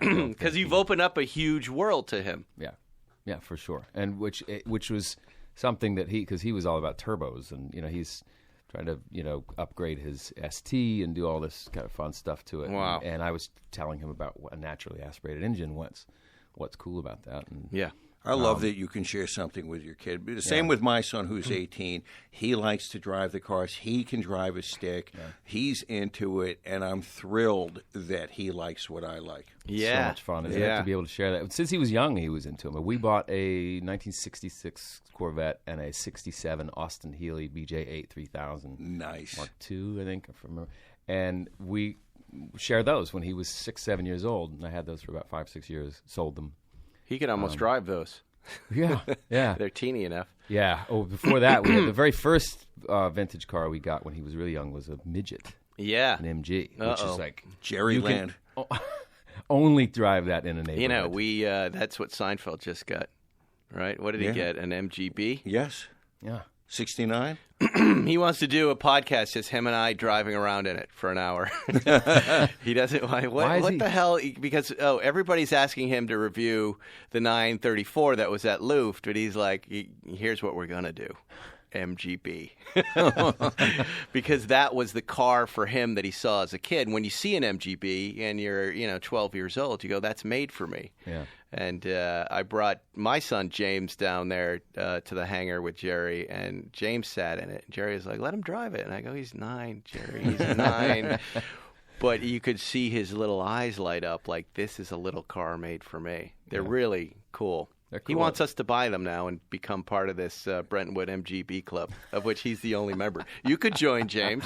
Because you've opened up a huge world to him. Yeah, for sure. And which was something that because he was all about turbos, and, he's trying to, upgrade his ST and do all this kind of fun stuff to it. Wow. And I was telling him about a naturally aspirated engine once. What's cool about that? And I love that you can share something with your kid. The same with my son, who's 18. He likes to drive the cars. He can drive a stick. Yeah. He's into it, and I'm thrilled that he likes what I like. Yeah. So much fun. You have to be able to share that. Since he was young, he was into them. We bought a 1966 Corvette and a 67 Austin Healey BJ8 3000. Nice. Mark II, I think, if I remember. And we shared those when he was 6, 7 years old, and I had those for about 5, 6 years, sold them. He could almost drive those. Yeah. They're teeny enough. Yeah. Oh, before that, we had the very first vintage car we got when he was really young was a midget. Yeah. An MG, which is like Jerryland. Only drive that in a neighborhood. You know, we that's what Seinfeld just got, right? What did he get? An MGB? Yes. Yeah. 69? He wants to do a podcast, just him and I driving around in it for an hour. He doesn't. What the hell? Because everybody's asking him to review the 934 that was at Luft, but he's like, here's what we're gonna do. MGB. Because that was the car for him that he saw as a kid. When you see an MGB and you're 12 years old, you go, that's made for me. Yeah. And I brought my son James down there to the hangar with Jerry, and James sat in it. Jerry was like, let him drive it. And I go, he's 9, Jerry, he's 9. But you could see his little eyes light up like, this is a little car made for me. They're really cool. Cool. He wants us to buy them now and become part of this Brentwood MGB club, of which he's the only member. You could join, James.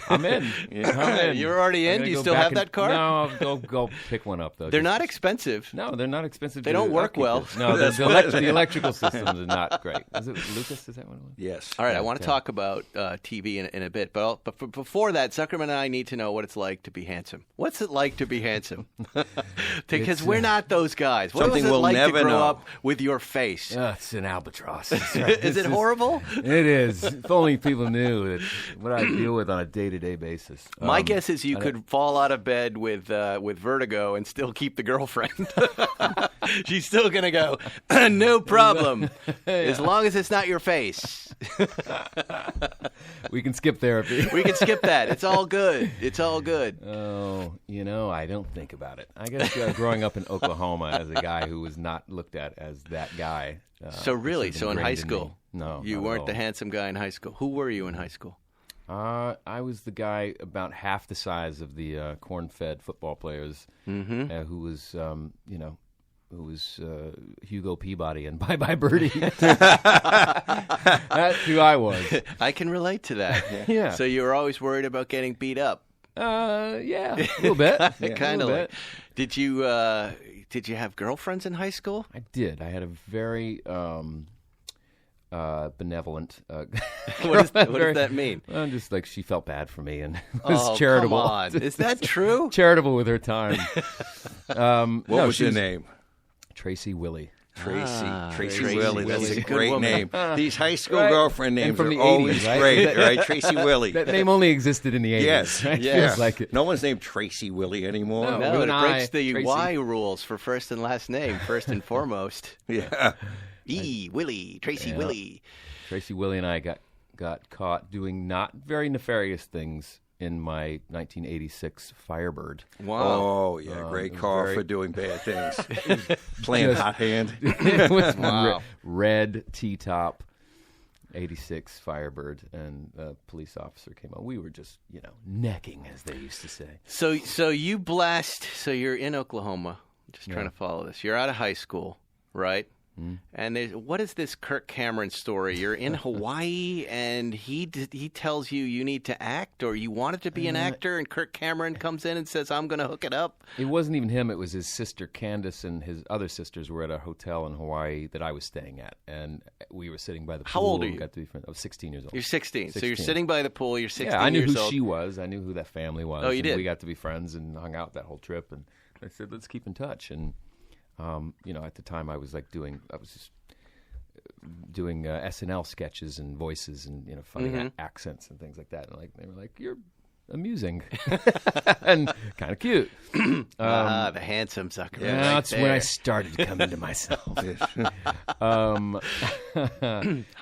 I'm in. I'm in. You're already in? Do you still have that car? No, I'll go pick one up, though. They're not expensive. No, they're not expensive. They don't work well. No, the electrical systems are not great. Is it Lucas? Is that what it was? Yes. All right, I want to talk about TV in a bit, but before that, Zuckerman and I need to know what it's like to be handsome. What's it like to be handsome? Because we're not those guys. What was it like to grow up with your face? It's an albatross. Is it horrible? It is. If only people knew what I deal with on a day-to-day basis. My guess is you could fall out of bed with vertigo and still keep the girlfriend. She's still going to go, no problem, as long as it's not your face. We can skip therapy. We can skip that. It's all good. It's all good. Oh, I don't think about it. I guess growing up in Oklahoma as a guy who was not looked at as that guy. So in high school, no, you weren't the handsome guy in high school. Who were you in high school? I was the guy about half the size of the corn-fed football players, who was, who was Hugo Peabody and Bye Bye Birdie. That's who I was. I can relate to that. Yeah. So you were always worried about getting beat up. Yeah, a little bit. Kind of like. Did you have girlfriends in high school? I did. I had a very benevolent. What does that mean? Just like she felt bad for me and was charitable. Come on. Is that true? Charitable with her time. What was your name? Tracy Willie. Tracy Willie. That's a great name. These high school girlfriend names from are the always 80s, right? great, right? Tracy Willie. That name only existed in the 80s. Yes. Right? Yes. Like it. No one's named Tracy Willie anymore. No, it breaks the Tracy. Y rules for first and last name, first and foremost. Yeah. Willie, Tracy Willie. Tracy Willie and I got caught doing not very nefarious things in my 1986 Firebird. Wow. Oh, yeah, great car for doing bad things. Playing hot hand. It was red T-top 86 Firebird, and a police officer came on. We were just, necking, as they used to say. So you blast, so you're in Oklahoma, just trying to follow this. You're out of high school, right? And what is this Kirk Cameron story? You're in Hawaii, and he tells you need to act, or you wanted to be an actor, and Kirk Cameron comes in and says, I'm going to hook it up? It wasn't even him. It was his sister, Candace, and his other sisters were at a hotel in Hawaii that I was staying at, and we were sitting by the pool. How old are you? Got to be friends. I was 16 years old. You're 16. So you're sitting by the pool. You're 16 years old. Yeah, I knew who she was. I knew who that family was. Oh, you did? We got to be friends and hung out that whole trip, and I said, let's keep in touch. And at the time I was doing SNL sketches and voices and funny accents and things like that. And they were like, you're amusing and kind of cute. The handsome Zuckerman. Yeah, that's when I started to come into myself. How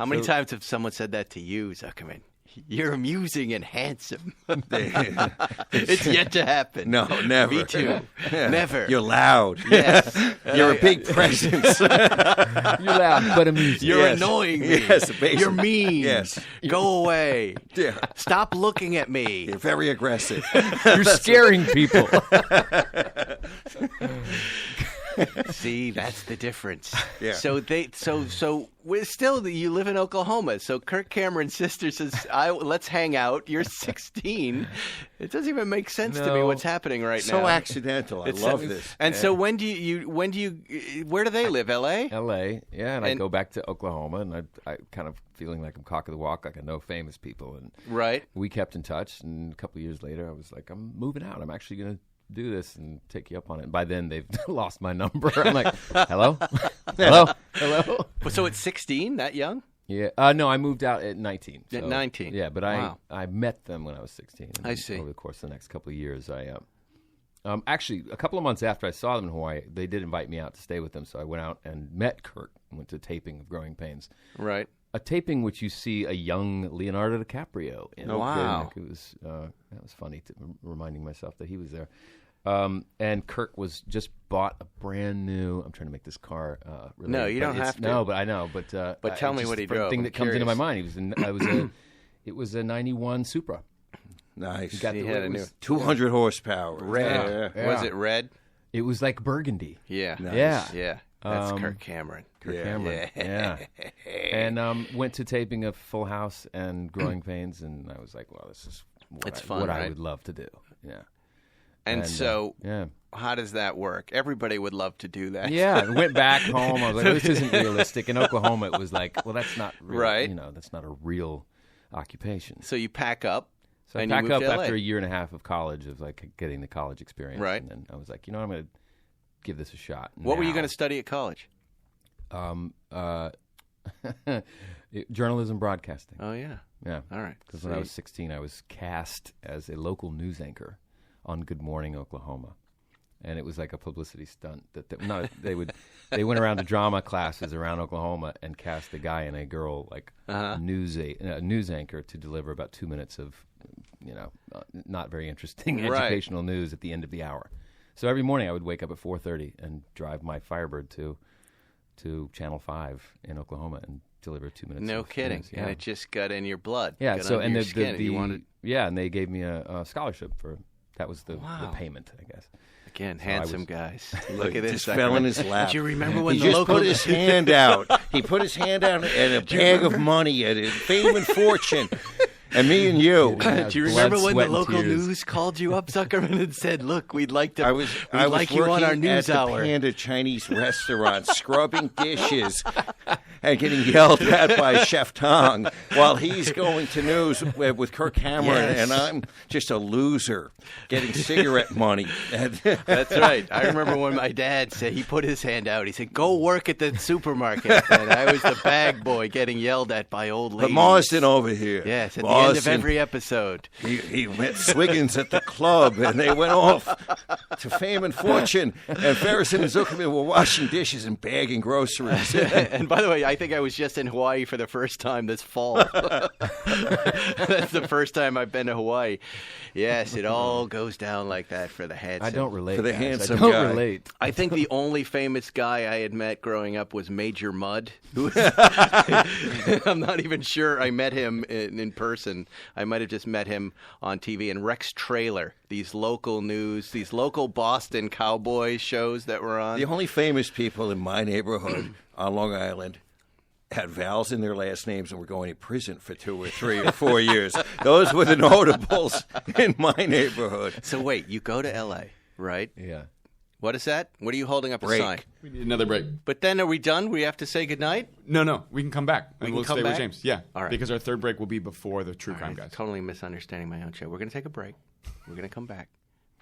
many times have someone said that to you, Zuckerman? You're amusing and handsome. It's yet to happen. No, never. Me too. Never. You're loud. Yes. You're a big presence. You're loud, but amusing. You're annoying me. Yes, basically. You're mean. Yes. Go away. Yeah. Stop looking at me. You're very aggressive. You're scaring people. See, that's the difference. Yeah. So we're still, you live in Oklahoma. So Kirk Cameron's sister says, let's hang out. You're 16. It doesn't even make sense to me what's happening right now. So accidental. I love this. And so when do you where do they live? L.A.? L.A. Yeah, and I go back to Oklahoma, and I kind of feeling like I'm cock of the walk, like I know famous people, and right. We kept in touch, and a couple of years later, I was like, I'm moving out. I'm actually going to do this and take you up on it. And by then, they've lost my number. I'm like, hello? Hello? So it's 16, that young? Yeah. No, I moved out at 19. At 19? Yeah, but wow. I met them when I was 16. I see. Over the course of the next couple of years, I actually, a couple of months after I saw them in Hawaii, they did invite me out to stay with them. So I went out and met Kirk and went to a taping of Growing Pains. Right. A taping which you see a young Leonardo DiCaprio in. Wow. It was, that was funny, reminding myself that he was there. And Kirk was just bought a brand new. I'm trying to make this car. Related, no, you don't have to. No, but I know. But tell me what he drove. Thing that comes into my mind. It was a '91 Supra. Nice. He had a new 200 horsepower. Red. Yeah. Was it red? It was like burgundy. Yeah. Nice. Yeah. That's Kirk Cameron. Cameron. Yeah. And went to taping of Full House and Growing Pains, and I was like, well, this is what I would love to do. Yeah. And so, how does that work? Everybody would love to do that. Yeah, I went back home. I was like, this isn't realistic. In Oklahoma, it was like, well, that's not real, right. That's not a real occupation. So you pack up. So I pack up after a year and a half of college, of like getting the college experience. Right. And then I was like, I'm going to give this a shot. What were you going to study at college? Journalism broadcasting. Oh, yeah. Yeah. All right. Because when I was 16, I was cast as a local news anchor on Good Morning Oklahoma, and it was like a publicity stunt. They went around to drama classes around Oklahoma and cast a guy and a girl like news anchor to deliver about 2 minutes of not very interesting educational news at the end of the hour. So every morning I would wake up at 4:30 and drive my Firebird to Channel 5 in Oklahoma and deliver 2 minutes. No of kidding. news. Yeah. And it just got in your blood. Yeah. Got So under and your skin. and they gave me a scholarship for. That was the payment, I guess. Again, handsome guys. Look at Just this. fell in his lap. Do you remember when he the just local put his hand out? He put his hand out and a bag of money at his fame and fortune. And me and you. Do you remember when the sweat, and local tears. news called you up, Zuckerman, and said, "Look, we'd like to. I was like you on our news at hour." the Panda Chinese restaurant, scrubbing dishes and getting yelled at by Chef Tong while he's going to news with Kirk Cameron, and I'm just a loser getting cigarette money. That's right. I remember when my dad said he put his hand out. He said, "Go work at the supermarket," and I was the bag boy getting yelled at by old ladies. But Marsden over here. Yes, at the end of every episode. He met Swiggins at the club, and they went off to fame and fortune. And Ferris and Zuckerman were washing dishes and bagging groceries. And by the way, I think I was just in Hawaii for the first time this fall. That's the first time I've been to Hawaii. Yes, it all goes down like that for the handsome. I don't relate. For the guys. handsome I don't guy. relate. I think the only famous guy I had met growing up was Major Mudd. I'm not even sure I met him in person. I might have just met him on TV. And Rex Trailer, these local news, these local Boston Cowboys shows that were on. The only famous people in my neighborhood on Long Island had vowels in their last names and were going to prison for 2 or 3 or 4 years. Those were the notables in my neighborhood. So wait, you go to L.A., right? Yeah. What is that? What are you holding up Break. a sign? We need another break. But then are we done? We have to say goodnight? No, we can come back. We And can we'll come stay back? with James. Yeah. All right. Because our third break will be before the True Crime I'm guys. totally misunderstanding my own show. We're going to take a break. We're going to come back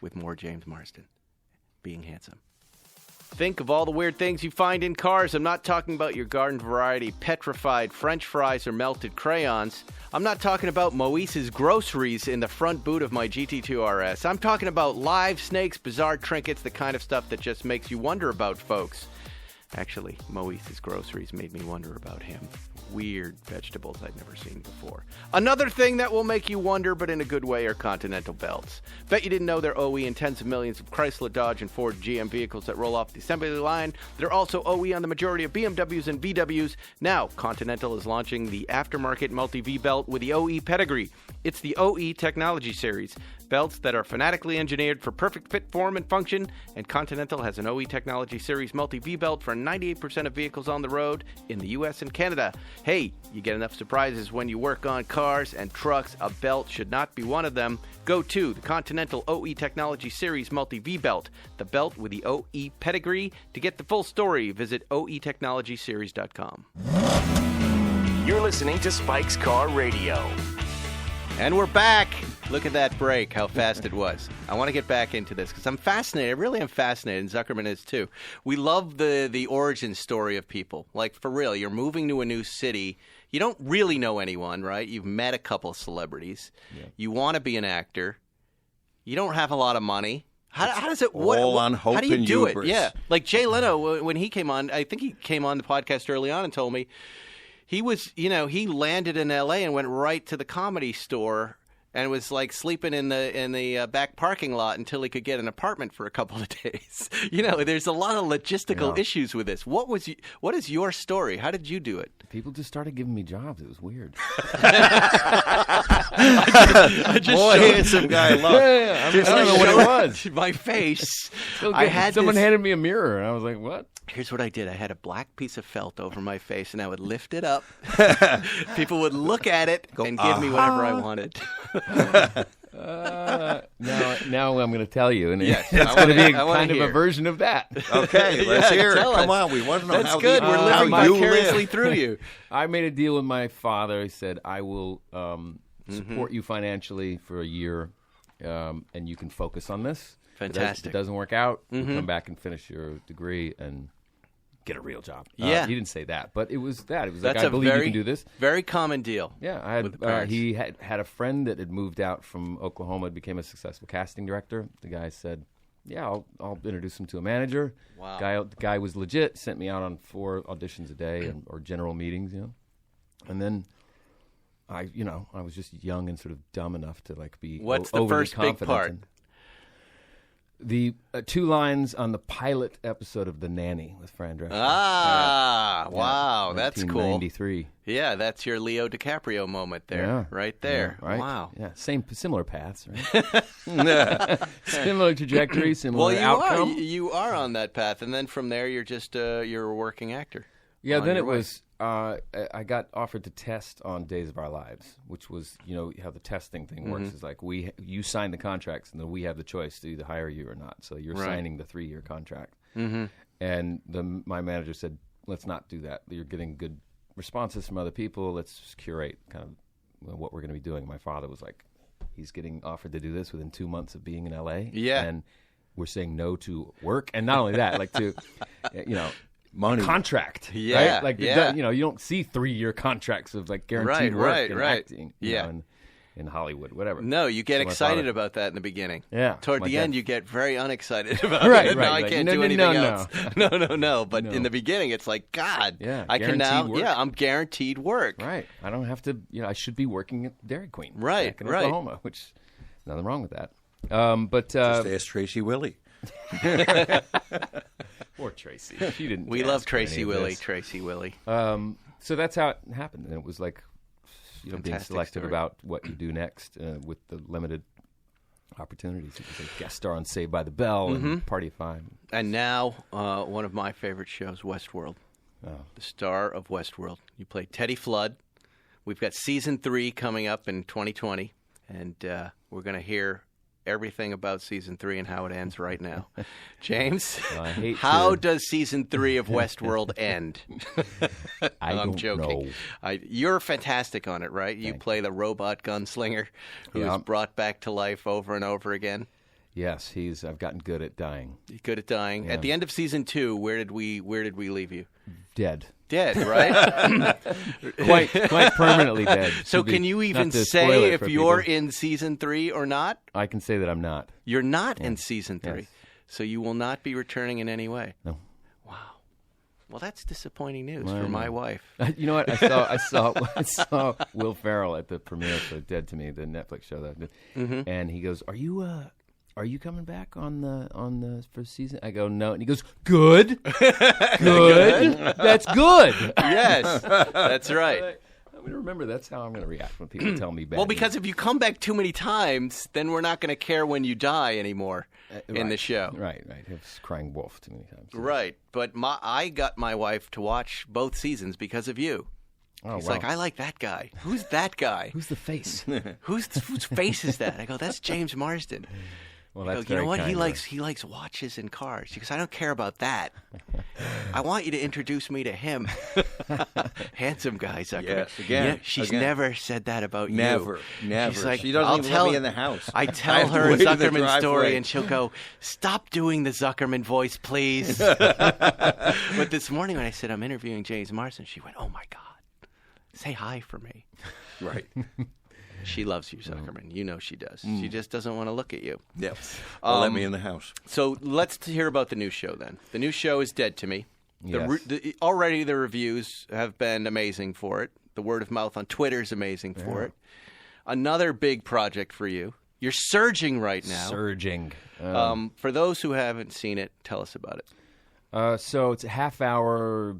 with more James Marsden being handsome. Think of all the weird things you find in cars. I'm not talking about your garden variety petrified French fries or melted crayons. I'm not talking about Moise's groceries in the front boot of my GT2 RS. I'm talking about live snakes, bizarre trinkets, the kind of stuff that just makes you wonder about folks. Actually, Moise's groceries made me wonder about him. weird vegetables I'd never seen before. Another thing that will make you wonder, but in a good way, are Continental belts. Bet you didn't know they're OE in tens of millions of Chrysler, Dodge, and Ford GM vehicles that roll off the assembly line. They're also OE on the majority of BMWs and VWs. Now, Continental is launching the aftermarket multi-V belt with the OE pedigree. It's the OE Technology Series. Belts that are fanatically engineered for perfect fit, form, and function. And Continental has an OE Technology Series multi-V belt for 98% of vehicles on the road in the U.S. and Canada. Hey, you get enough surprises when you work on cars and trucks. A belt should not be one of them. Go to the Continental OE Technology Series multi-V belt, the belt with the OE pedigree. To get the full story, visit oetechnologyseries.com. You're listening to Spike's Car Radio. And we're back. Look at that break, how fast it was. I want to get back into this because I'm fascinated. I really am fascinated, and Zuckerman is too. We love the origin story of people. Like, for real, you're moving to a new city. You don't really know anyone, right? You've met a couple of celebrities. Yeah. You want to be an actor. You don't have a lot of money. How does it work? All on hope how do you and do hubris. it? Yeah, like Jay Leno, when he came on, I think he came on the podcast early on and told me he was, he landed in L.A. and went right to the Comedy Store and was like sleeping in the back parking lot until he could get an apartment for a couple of days. There's a lot of logistical issues with this. What is your story? How did you do it? People just started giving me jobs. It was weird. I just Boy, handsome guy. Look. I don't know what it was. My face. Someone handed me a mirror, and I was like, what? Here's what I did. I had a black piece of felt over my face, and I would lift it up. People would look at it and give me whatever I wanted. Now I'm going to tell you, and yes, it's going to be kind of a version of that. Okay, let's hear it. Come us. on, we want to know That's how good. We're living how you vicariously live. through you. I made a deal with my father. He said, I will support you financially for a year, and you can focus on this. Fantastic. If it doesn't work out, you come back and finish your degree and get a real job. Yeah. He didn't say that, but it was that. It was That's like, I believe you can do this. Very common deal. Yeah, he had a friend that had moved out from Oklahoma and became a successful casting director. The guy said, yeah, I'll introduce him to a manager. Wow. The guy was legit, sent me out on 4 auditions a day or general meetings, And then I was just young and sort of dumb enough to be What's the overly first big confident. part? The 2 lines on the pilot episode of The Nanny with Fran Drescher. Wow, that's cool. 1993. Yeah, that's your Leo DiCaprio moment there, right there. Yeah, right? Wow. Yeah, similar paths, right? Similar trajectory, similar outcome. You are on that path, and then from there you're just you're a working actor. Yeah, then it was. I got offered to test on Days of Our Lives, which was, how the testing thing works is like you sign the contracts, and then we have the choice to either hire you or not. So you're signing the 3-year contract. Mm-hmm. And my manager said, let's not do that. You're getting good responses from other people. Let's just curate kind of what we're going to be doing. My father was like, he's getting offered to do this within 2 months of being in L.A. Yeah. And we're saying no to work. And not only that, to, money contract, yeah, right? You don't see 3-year contracts of guaranteed work in acting, in Hollywood, whatever. No, you get excited about that in the beginning. Yeah, toward the end, you get very unexcited about it. Right. I can't do anything else. No. But in the beginning, it's like, God, I can guaranteed now. work. Yeah, I'm guaranteed work. Right. I don't have to. I should be working at Dairy Queen, right, back in Oklahoma, which nothing wrong with that. But just ask Tracy Willie. Or Tracy. She didn't. We love Tracy Willie. So that's how it happened, and it was like, being selective story. about what you do next with the limited opportunities. You can say guest star on Saved by the Bell and Party of 5. And now, one of my favorite shows, Westworld. The star of Westworld. You play Teddy Flood. We've got season 3 coming up in 2020, and we're going to hear everything about season 3 and how it ends right now. James, how does season 3 of Westworld end? I'm joking. You're fantastic on it, right? You play the robot gunslinger who is brought back to life over and over again. Yes, I've gotten good at dying. Good at dying. Yeah. At the end of season 2, where did we leave you? Dead, right? quite permanently dead. So can you even say if you're in season 3 or not? I can say that I'm not. You're not in season 3. Yes. So you will not be returning in any way. No. Wow. Well, that's disappointing news for my wife. You know what? I saw Will Ferrell at the premiere for Dead to Me, the Netflix show that I did, and he goes, "Are you coming back on the first season?" I go, "No," and he goes, "Good, good, that's good." Yes, that's right. I'm going to remember that's how I'm going to react when people tell me bad. Well, because if you come back too many times, then we're not going to care when you die anymore in the show. Right. It's crying wolf too many times. Right. But I got my wife to watch both seasons because of you. He's like, I like that guy. Who's that guy? Who's the face? Whose face is that? I go, that's James Marsden. Well, that's you know what? kind He likes watches and cars. Because I don't care about that. I want you to introduce me to him. Handsome guy, Zuckerman. Yes, again. She's never said that about Never. you. Never. She's like, She doesn't even let me in the house. I tell her a Zuckerman story, and she'll go, "Stop doing the Zuckerman voice, please." But this morning when I said I'm interviewing James Marsden, she went, "Oh my God, say hi for me." Right. She loves you, Zuckerman. You know she does. She just doesn't want to look at you. Yep. Let me in the house. So let's hear about the new show then. The new show is Dead to Me. Yes. Already the reviews have been amazing for it. The word of mouth on Twitter is amazing for it. Another big project for you. You're surging right now. Surging. For those who haven't seen it, tell us about it. So it's a half-hour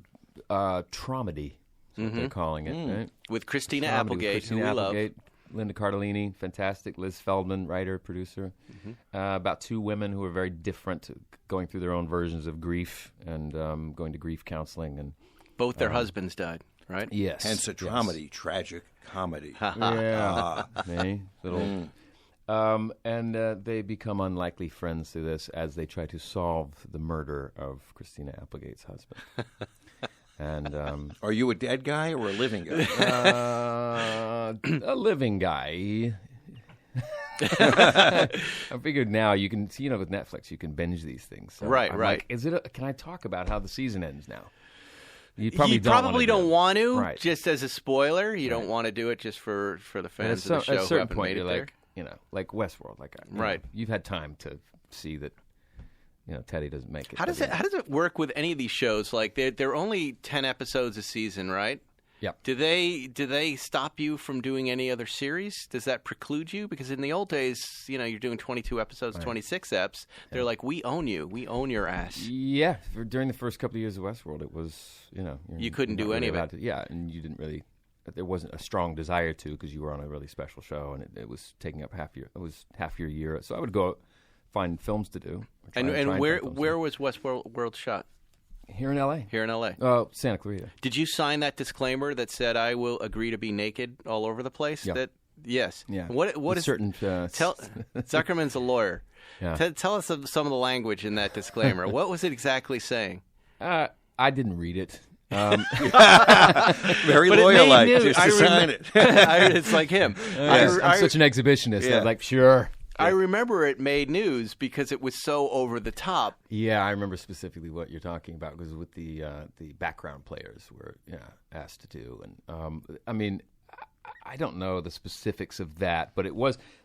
traumedy, is what they're calling it. Right? With Christina Comedy with Applegate, Christina who we Applegate, Linda Cardellini, fantastic. Liz Feldman, writer, producer. About two women who are very different, going through their own versions of grief and going to grief counseling. And both their husbands died, right? yes, Hence a dramedy, tragic comedy. Yeah, little. And they become unlikely friends through this as they try to solve the murder of Christina Applegate's husband. And Are you a dead guy or a living guy? a living guy. I figured now you can, with Netflix, you can binge these things. So Right. Like, can I talk about how the season ends now? You You probably don't want to, Right. just as a spoiler. You don't want to do it just for the fans of the show at a who certain haven't point, made it you're there. like Westworld. Right. You've had time to see that, Teddy doesn't make it. How does it work with any of these shows? Like they're only 10 episodes a season, right? Yep. Do they stop you from doing any other series? Does that preclude you? Because in the old days, you're doing 22 episodes, 26 eps. They're like, we own you. We own your ass. Yeah. During the first couple of years of Westworld, it was, You couldn't do any of it. And you didn't really. There wasn't a strong desire to because you were on a really special show, and it was taking up half your year. So I would go find films to do. And where was Westworld shot? Here in L.A. Here in L.A. Oh, Santa Clarita. Did you sign that disclaimer that said I will agree to be naked all over the place? Yeah. Yes. Yeah. What is certain? Zuckerman's a lawyer. Yeah. Tell us some of the language in that disclaimer. What was it exactly saying? I didn't read it. Very But it lawyer-like. made news. Just to sign it. It's like him. I'm such an exhibitionist. Yeah. I'm like, sure. I remember it made news because it was so over the top. Yeah, I remember specifically what you're talking about because with the background players were asked to do, and I don't know the specifics of that, but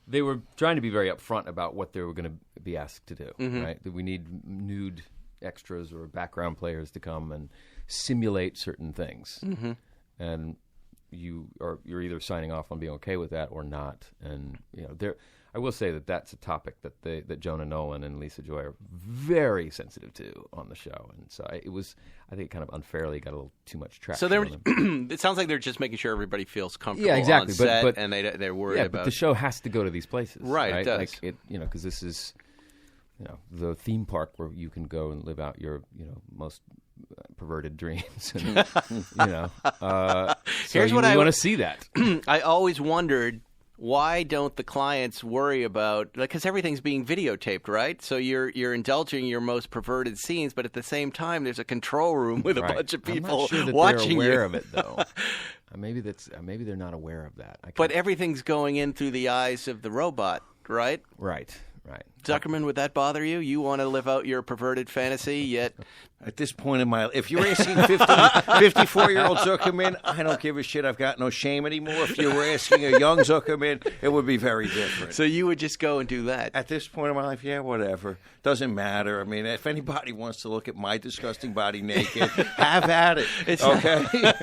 they were trying to be very upfront about what they were going to be asked to do. Right, that we need nude extras or background players to come and simulate certain things, and you're either signing off on being okay with that or not, and I will say that that's a topic that Jonah Nolan and Lisa Joy are very sensitive to on the show, and so I think it kind of unfairly got a little too much traction. So it sounds like they're just making sure everybody feels comfortable. Yeah, exactly. On set, but and they're worried about. But the show has to go to these places, right? It does. Like because this is the theme park where you can go and live out your most perverted dreams. And, so Here's you what I want to see that. I always wondered. Why don't the clients worry about, because everything's being videotaped, right? So you're indulging your most perverted scenes, but at the same time, there's a control room with a bunch of people I'm not sure that watching they're aware you. of it, though. Maybe they're not aware of that. But everything's going in through the eyes of the robot, right? Right. Zuckerman, would that bother you? You want to live out your perverted fantasy, yet At this point in my life, if you're asking 54-year-old Zuckerman, I don't give a shit. I've got no shame anymore. If you were asking a young Zuckerman, it would be very different. So you would just go and do that? At this point in my life, yeah, whatever. Doesn't matter. I mean, if anybody wants to look at my disgusting body naked, have at it. Okay?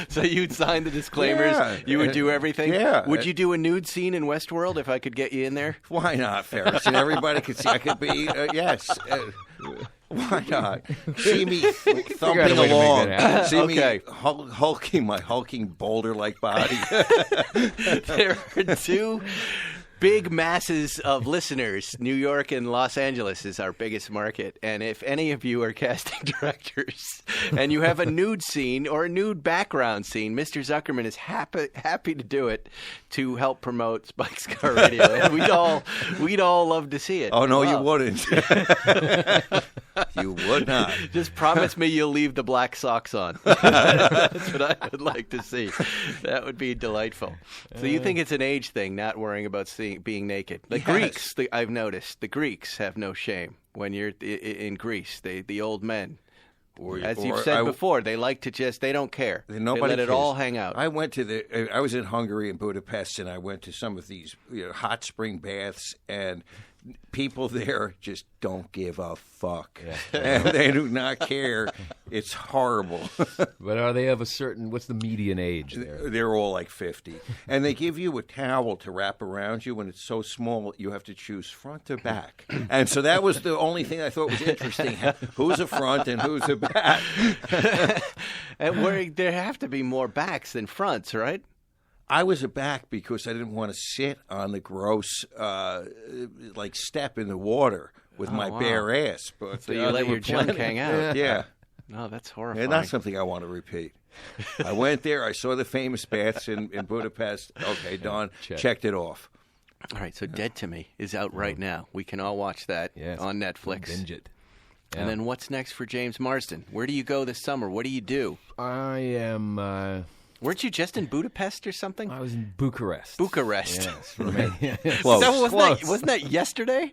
So you'd sign the disclaimers. Yeah. You would do everything. Yeah. Would you do a nude scene in Westworld if I could get you in there? Why not, Ferris? And everybody could see I could be, yes. Why not? See me thumping along. See me hulking, my hulking boulder-like body. There are two big masses of listeners. New York and Los Angeles is our biggest market. And if any of you are casting directors and you have a nude scene or a nude background scene, Mr. Zuckerman is happy to do it to help promote Spike's Car Radio. And we'd all love to see it. Oh, no, you wouldn't. You would not. Just promise me you'll leave the black socks on. That's what I would like to see. That would be delightful. So you think it's an age thing, not worrying about being naked? The Greeks, I've noticed, the Greeks have no shame when you're in Greece. The old men, as you've said before, they like to they don't care. They let it all hang out. I was in Hungary and Budapest, and I went to some of these hot spring baths, and people there just don't give a fuck. And they do not care. It's horrible. But are they of a certain, what's the median age there? They're all like 50. And they give you a towel to wrap around you, and it's so small you have to choose front or back. And so that was the only thing I thought was interesting. Who's a front and who's a back? And there have to be more backs than fronts, right? I was a back because I didn't want to sit on the gross, step in the water with my bare ass. But so you let your junk hang out. Yeah. No, that's horrifying. And that's something I want to repeat. I went there. I saw the famous baths in Budapest. Okay, done. Checked it off. All right, so Dead to Me is out right now. We can all watch that on Netflix. Binge it. Yeah. And then what's next for James Marsden? Where do you go this summer? What do you do? I am... Weren't you just in Budapest or something? I was in Bucharest. Yes, Romania. Wasn't that yesterday?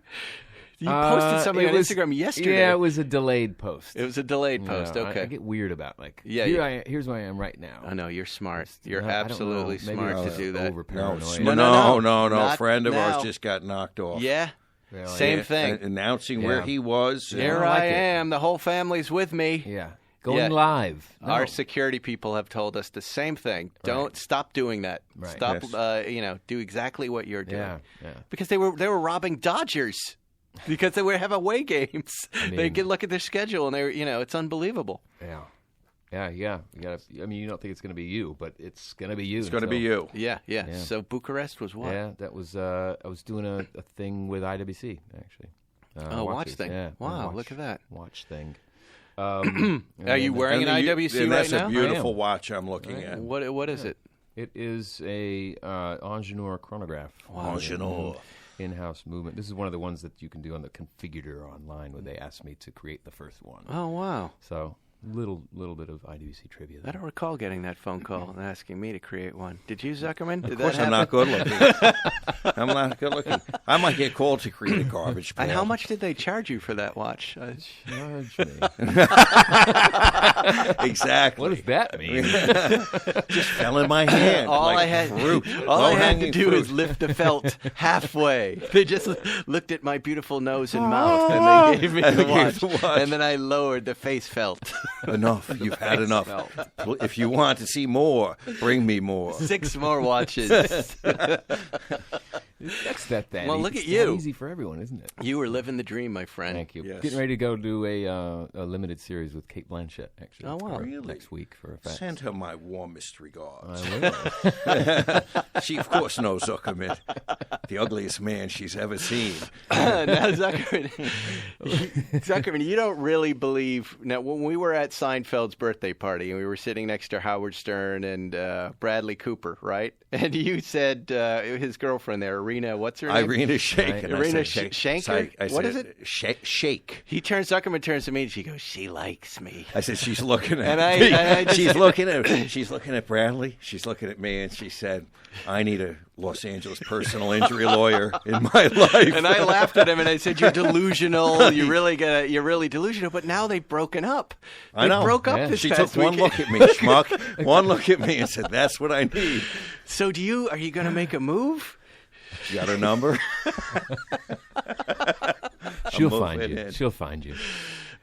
You posted something on Instagram yesterday. Yeah, it was a delayed post. It was a delayed post, okay. I get weird about, here's where I am right now. I know, you're smart. You're absolutely smart to do that. Over-paranoid. No. A friend of ours just got knocked off. Yeah. Really? Same thing. Announcing where he was. Here I am. The whole family's with me. Yeah. Going live. No. Our security people have told us the same thing. Don't stop doing that. Right. Stop. Do exactly what you're doing. Yeah. Because they were robbing Dodgers because they would have away games. They could look at their schedule and it's unbelievable. Yeah. You gotta. I mean, you don't think it's going to be you, but it's going to be you. It's going to be you. Yeah. So Bucharest was what? Yeah, that was. I was doing a thing with IWC actually. Watch thing. Yeah. Wow, look at that. Watch thing. Are you wearing an IWC right now? That's a beautiful watch I'm looking at. What is it? It is a Ingenieur chronograph. Wow. Ingenieur. In-house movement. This is one of the ones that you can do on the Configurator online where they asked me to create the first one. Oh, wow. So little bit of IWC trivia there. I don't recall getting that phone call and asking me to create one. Did you, Zuckerman? Of course I'm not good looking. I'm not good looking. I might get called to create a garbage pail. And how much did they charge you for that watch? Charge me. Exactly. What does that mean? Just fell in my hand. All like I had to do is lift the felt halfway. They just looked at my beautiful nose and mouth, and they gave me the watch. And then I lowered the face felt. Enough. You've had enough. If you want to see more, bring me more. 6 more watches. That's that thing. Well, look at it's you. Easy for everyone, isn't it? You were living the dream, my friend. Thank you. Yes. Getting ready to go do a limited series with Kate Blanchett, actually. Oh, wow. Really? Next week for a fact. Send her my warmest regards. I will. She, of course, knows Zuckerman, the ugliest man she's ever seen. Now, Zuckerman, you don't really believe. Now, when we were at Seinfeld's birthday party and we were sitting next to Howard Stern and Bradley Cooper, right? And you said his girlfriend there, Irina, what's her name? Irina Shayk. Irina Shanker? What is it? Shake. Zuckerman turns to me and she goes, she likes me. I said, she's looking at And I just- she's looking at Bradley. She's looking at me, and she said, I need a Los Angeles personal injury lawyer in my life. And I laughed at him and I said, you're delusional. You're really delusional. But now they've broken up. I know. They broke up this She past took one weekend. look at me, schmuck. One look at me and said, that's what I need. So are you going to make a move? You got her number? She'll find you. She'll find you.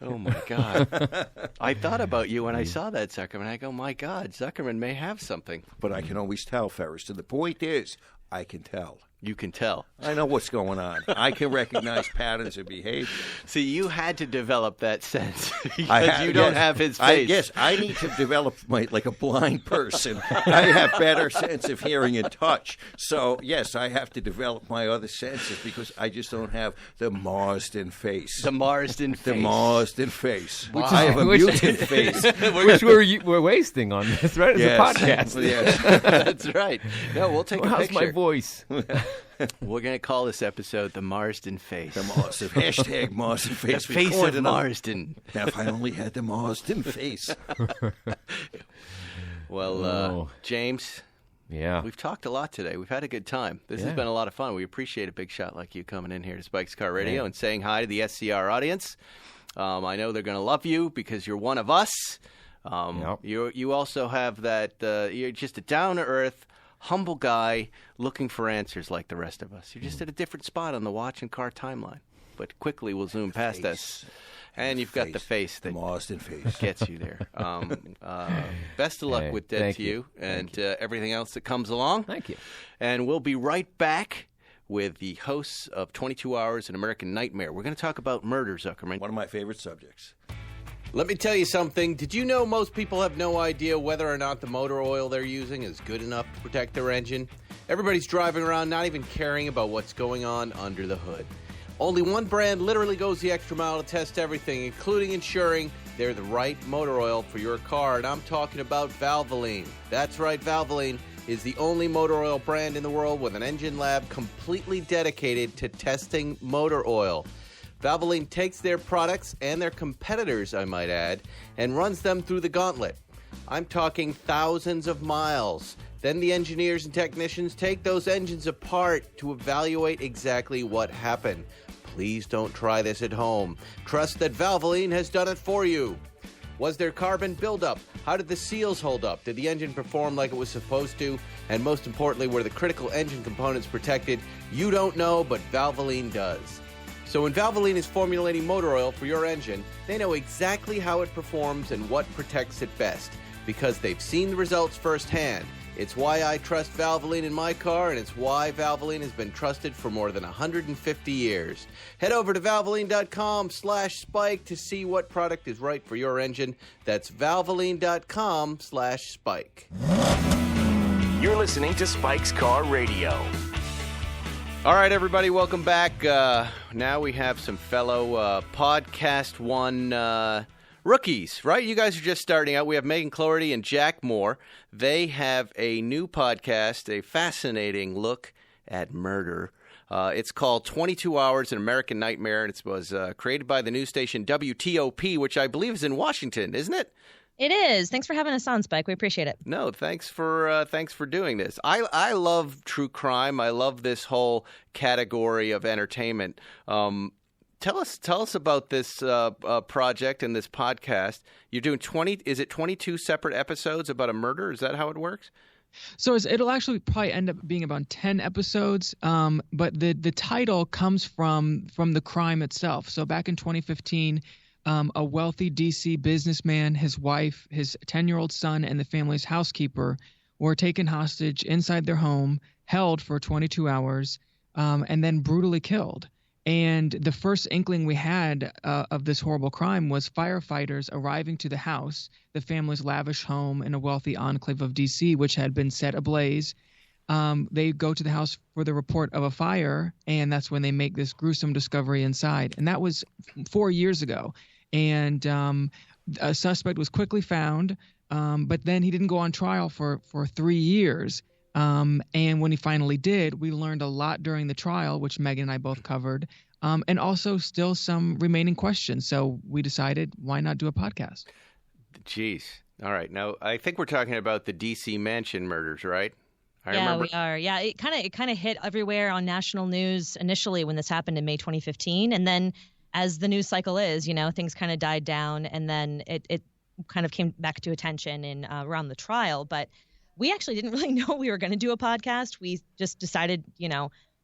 Oh, my God. I thought about you when I saw that, Zuckerman. I go, my God, Zuckerman may have something. But I can always tell, Ferris. And the point is, I can tell. You can tell. I know what's going on. I can recognize patterns of behavior. See, you had to develop that sense because you don't have his face. Yes, I need to develop like a blind person. I have better sense of hearing and touch. So, yes, I have to develop my other senses because I just don't have the Marsden face. The Marsden face. The Marsden face. I have a mutant face. Which we're wasting on this, right? It's Yes. a podcast. Yes. That's right. No, we'll take a How's picture. my voice? We're going to call this episode The Marsden Face. The Marsden. Hashtag Marsden face. The face We coined of it. Marsden. Now, if I only had the Marsden face. Well, James, Yeah. we've talked a lot today. We've had a good time. This has Yeah. been a lot of fun. We appreciate a big shot like you coming in here to Spike's Car Radio and saying hi to the SCR audience. I know they're going to love you because you're one of us. Yep. You also have that, you're just a down-to-earth, humble guy looking for answers like the rest of us. You're just at a different spot on the watch and car timeline. But quickly we'll zoom past us. And you've got the face The that Marsden face. gets you there. Best of luck Hey, with Dead thank to you. You and everything else that comes along. Thank you. And we'll be right back with the hosts of 22 Hours, An American Nightmare. We're going to talk about murder, Zuckerman. One of my favorite subjects. Let me tell you something. Did you know most people have no idea whether or not the motor oil they're using is good enough to protect their engine? Everybody's driving around not even caring about what's going on under the hood. Only one brand literally goes the extra mile to test everything, including ensuring they're the right motor oil for your car, and I'm talking about Valvoline. That's right, Valvoline is the only motor oil brand in the world with an engine lab completely dedicated to testing motor oil. Valvoline takes their products and their competitors, I might add, and runs them through the gauntlet. I'm talking thousands of miles. Then the engineers and technicians take those engines apart to evaluate exactly what happened. Please don't try this at home. Trust that Valvoline has done it for you. Was there carbon buildup? How did the seals hold up? Did the engine perform like it was supposed to? And most importantly, were the critical engine components protected? You don't know, but Valvoline does. So when Valvoline is formulating motor oil for your engine, they know exactly how it performs and what protects it best, because they've seen the results firsthand. It's why I trust Valvoline in my car, and it's why Valvoline has been trusted for more than 150 years. Head over to Valvoline.com/Spike to see what product is right for your engine. That's Valvoline.com/Spike. You're listening to Spike's Car Radio. All right, everybody, welcome back. Now we have some fellow Podcast One rookies, right? You guys are just starting out. We have Megan Cloherty and Jack Moore. They have a new podcast, a fascinating look at murder. It's called 22 Hours, An American Nightmare, and it was created by the news station WTOP, which I believe is in Washington, isn't it? It is. Thanks for having us on, Spike. We appreciate it. No, thanks for doing this. I love true crime. I love this whole category of entertainment. Tell us about this project and this podcast. You're doing 22 separate episodes about a murder? Is that how it works? So it'll actually probably end up being about 10 episodes, but the title comes from the crime itself. So back in 2015, a wealthy D.C. businessman, his wife, his 10-year-old son, and the family's housekeeper were taken hostage inside their home, held for 22 hours, and then brutally killed. And the first inkling we had of this horrible crime was firefighters arriving to the house, the family's lavish home in a wealthy enclave of D.C., which had been set ablaze. They go to the house for the report of a fire, and that's when they make this gruesome discovery inside. And that was 4 years ago. And a suspect was quickly found, but then he didn't go on trial for 3 years. And when he finally did, we learned a lot during the trial, which Megan and I both covered, and also still some remaining questions. So we decided, why not do a podcast? Jeez. All right. Now, I think we're talking about the D.C. mansion murders, right? I remember. We are. Yeah, it kind of hit everywhere on national news initially when this happened in May 2015, and then as the news cycle is, things kind of died down, and then it kind of came back to attention in around the trial. But we actually didn't really know we were going to do a podcast. We just decided,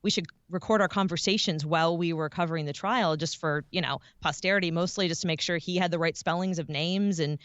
we should record our conversations while we were covering the trial, just for posterity, mostly just to make sure he had the right spellings of names and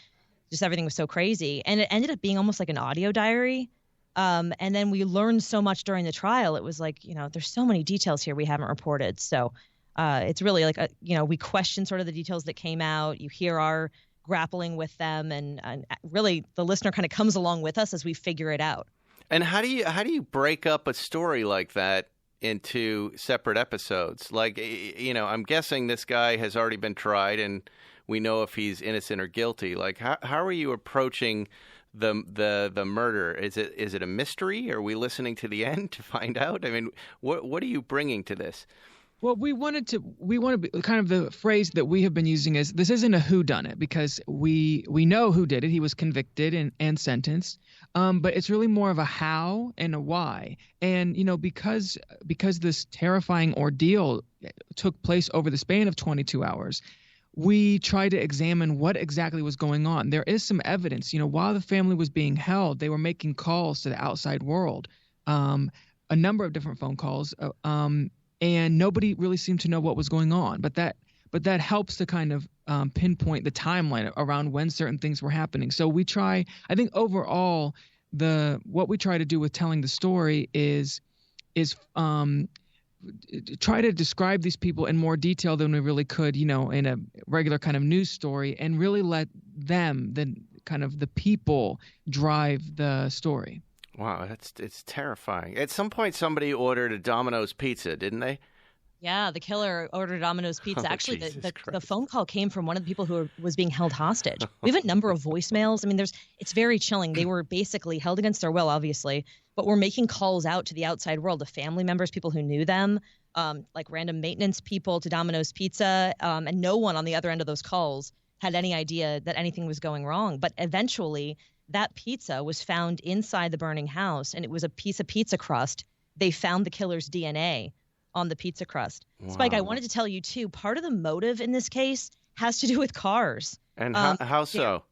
just everything was so crazy. And it ended up being almost like an audio diary. And then we learned so much during the trial. It was like, there's so many details here we haven't reported. So it's really like, we question sort of the details that came out. You hear our grappling with them, and really the listener kind of comes along with us as we figure it out. And how do you break up a story like that into separate episodes? Like, I'm guessing this guy has already been tried and we know if he's innocent or guilty. Like, how are you approaching the murder? Is it a mystery? Are we listening to the end to find out? I mean, what are you bringing to this? Well, we want to be kind of the phrase that we have been using is, this isn't a whodunit, because we know who did it. He was convicted and sentenced. But it's really more of a how and a why. And, because this terrifying ordeal took place over the span of 22 hours, we try to examine what exactly was going on. There is some evidence, while the family was being held, they were making calls to the outside world, a number of different phone calls, and nobody really seemed to know what was going on. But that helps to kind of pinpoint the timeline around when certain things were happening. So we try, I think overall, what we try to do with telling the story is try to describe these people in more detail than we really could, in a regular kind of news story, and really let them, the people, drive the story. Wow, it's terrifying. At some point, somebody ordered a Domino's pizza, didn't they? Yeah, the killer ordered Domino's pizza. Oh, Actually, Jesus the phone call came from one of the people who was being held hostage. We have a number of voicemails. I mean, it's very chilling. They were basically held against their will, obviously, but were making calls out to the outside world, to family members, people who knew them, like random maintenance people, to Domino's Pizza, and no one on the other end of those calls had any idea that anything was going wrong. But eventually, that pizza was found inside the burning house, and it was a piece of pizza crust. They found the killer's DNA on the pizza crust. Wow. Spike, I wanted to tell you, too, part of the motive in this case has to do with cars. And how so?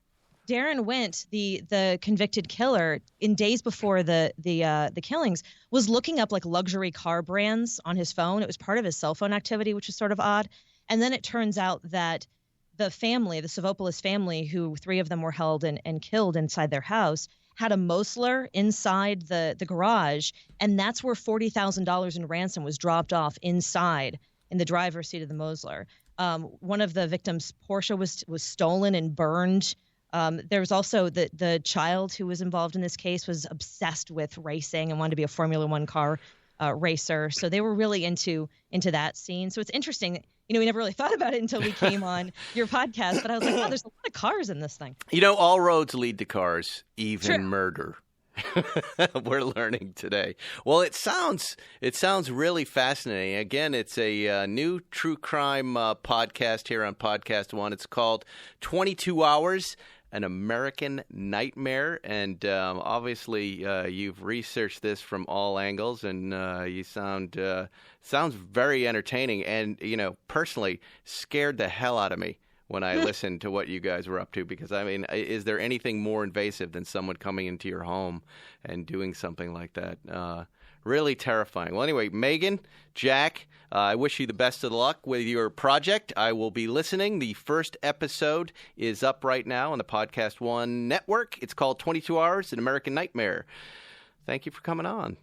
Darren Wint, the convicted killer, in days before the killings, was looking up like luxury car brands on his phone. It was part of his cell phone activity, which is sort of odd. And then it turns out that the family, the Savopoulos family, who 3 of them were held and killed inside their house, had a Mosler inside the garage, and that's where $40,000 in ransom was dropped off inside in the driver's seat of the Mosler. One of the victims' Porsche was stolen and burned. There was also the child who was involved in this case was obsessed with racing and wanted to be a Formula One car racer. So they were really into that scene. So it's interesting. We never really thought about it until we came on your podcast, but I was like, wow, there's a lot of cars in this thing. All roads lead to cars, even True. murder. We're learning today. Well, it sounds really fascinating. Again, it's a new true crime podcast here on Podcast One. It's called 22 Hours, An American Nightmare. And obviously, you've researched this from all angles, and you sounds very entertaining. And, personally scared the hell out of me when I listened to what you guys were up to, because, I mean, is there anything more invasive than someone coming into your home and doing something like that? Really terrifying. Well, anyway, Megan, Jack, I wish you the best of luck with your project. I will be listening. The first episode is up right now on the Podcast One network. It's called 22 Hours, An American Nightmare. Thank you for coming on.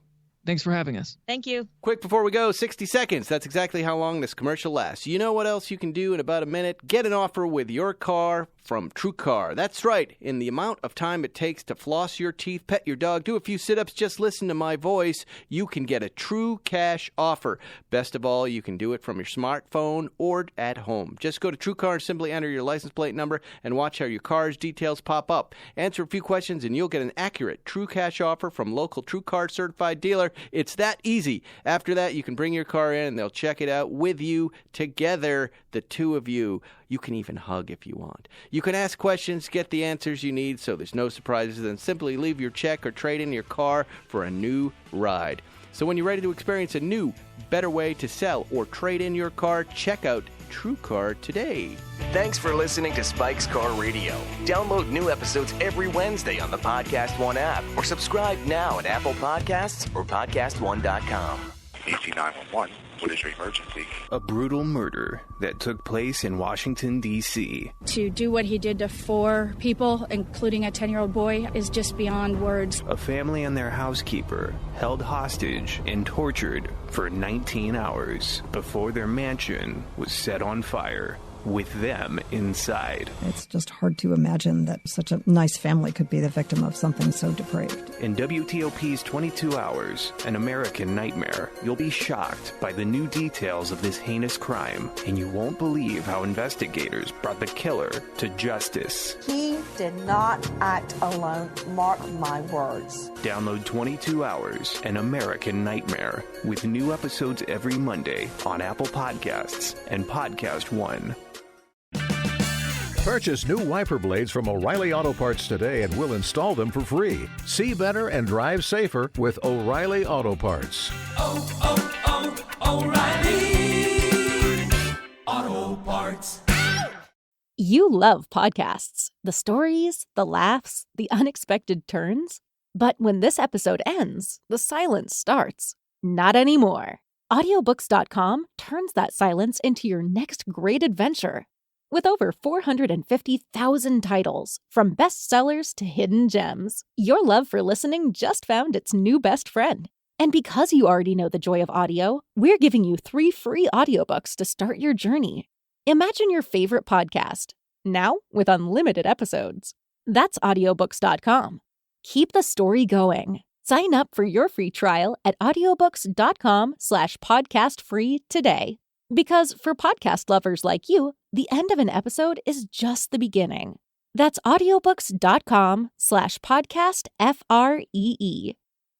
Thanks for having us. Thank you. Quick before we go, 60 seconds. That's exactly how long this commercial lasts. You know what else you can do in about a minute? Get an offer with your car from TrueCar. That's right. In the amount of time it takes to floss your teeth, pet your dog, do a few sit-ups, just listen to my voice, you can get a true cash offer. Best of all, you can do it from your smartphone or at home. Just go to TrueCar and simply enter your license plate number and watch how your car's details pop up. Answer a few questions and you'll get an accurate true cash offer from local TrueCar certified dealer. It's that easy. After that, you can bring your car in and they'll check it out with you together, the two of you. You can even hug if you want. You can ask questions, get the answers you need so there's no surprises, and simply leave your check or trade in your car for a new ride. So when you're ready to experience a new, better way to sell or trade in your car, check out TrueCar today. Thanks for listening to Spike's Car Radio. Download new episodes every Wednesday on the Podcast One app or subscribe now at Apple Podcasts or PodcastOne.com. AC 911, what is your emergency? A brutal murder that took place in Washington, D.C. To do what he did to 4 people, including a 10-year-old boy, is just beyond words. A family and their housekeeper held hostage and tortured for 19 hours before their mansion was set on fire, with them inside. It's just hard to imagine that such a nice family could be the victim of something so depraved. In WTOP's 22 Hours, An American Nightmare, you'll be shocked by the new details of this heinous crime, and you won't believe how investigators brought the killer to justice. He did not act alone, mark my words. Download 22 Hours, An American Nightmare, with new episodes every Monday on Apple Podcasts and Podcast One. Purchase new wiper blades from O'Reilly Auto Parts today and we'll install them for free. See better and drive safer with O'Reilly Auto Parts. O'Reilly Auto Parts. You love podcasts, the stories, the laughs, the unexpected turns. But when this episode ends, the silence starts. Not anymore. Audiobooks.com turns that silence into your next great adventure. With over 450,000 titles, from bestsellers to hidden gems, your love for listening just found its new best friend. And because you already know the joy of audio, we're giving you 3 free audiobooks to start your journey. Imagine your favorite podcast, now with unlimited episodes. That's audiobooks.com. Keep the story going. Sign up for your free trial at audiobooks.com/podcastfree today. Because for podcast lovers like you, the end of an episode is just the beginning. That's audiobooks.com/podcastfree.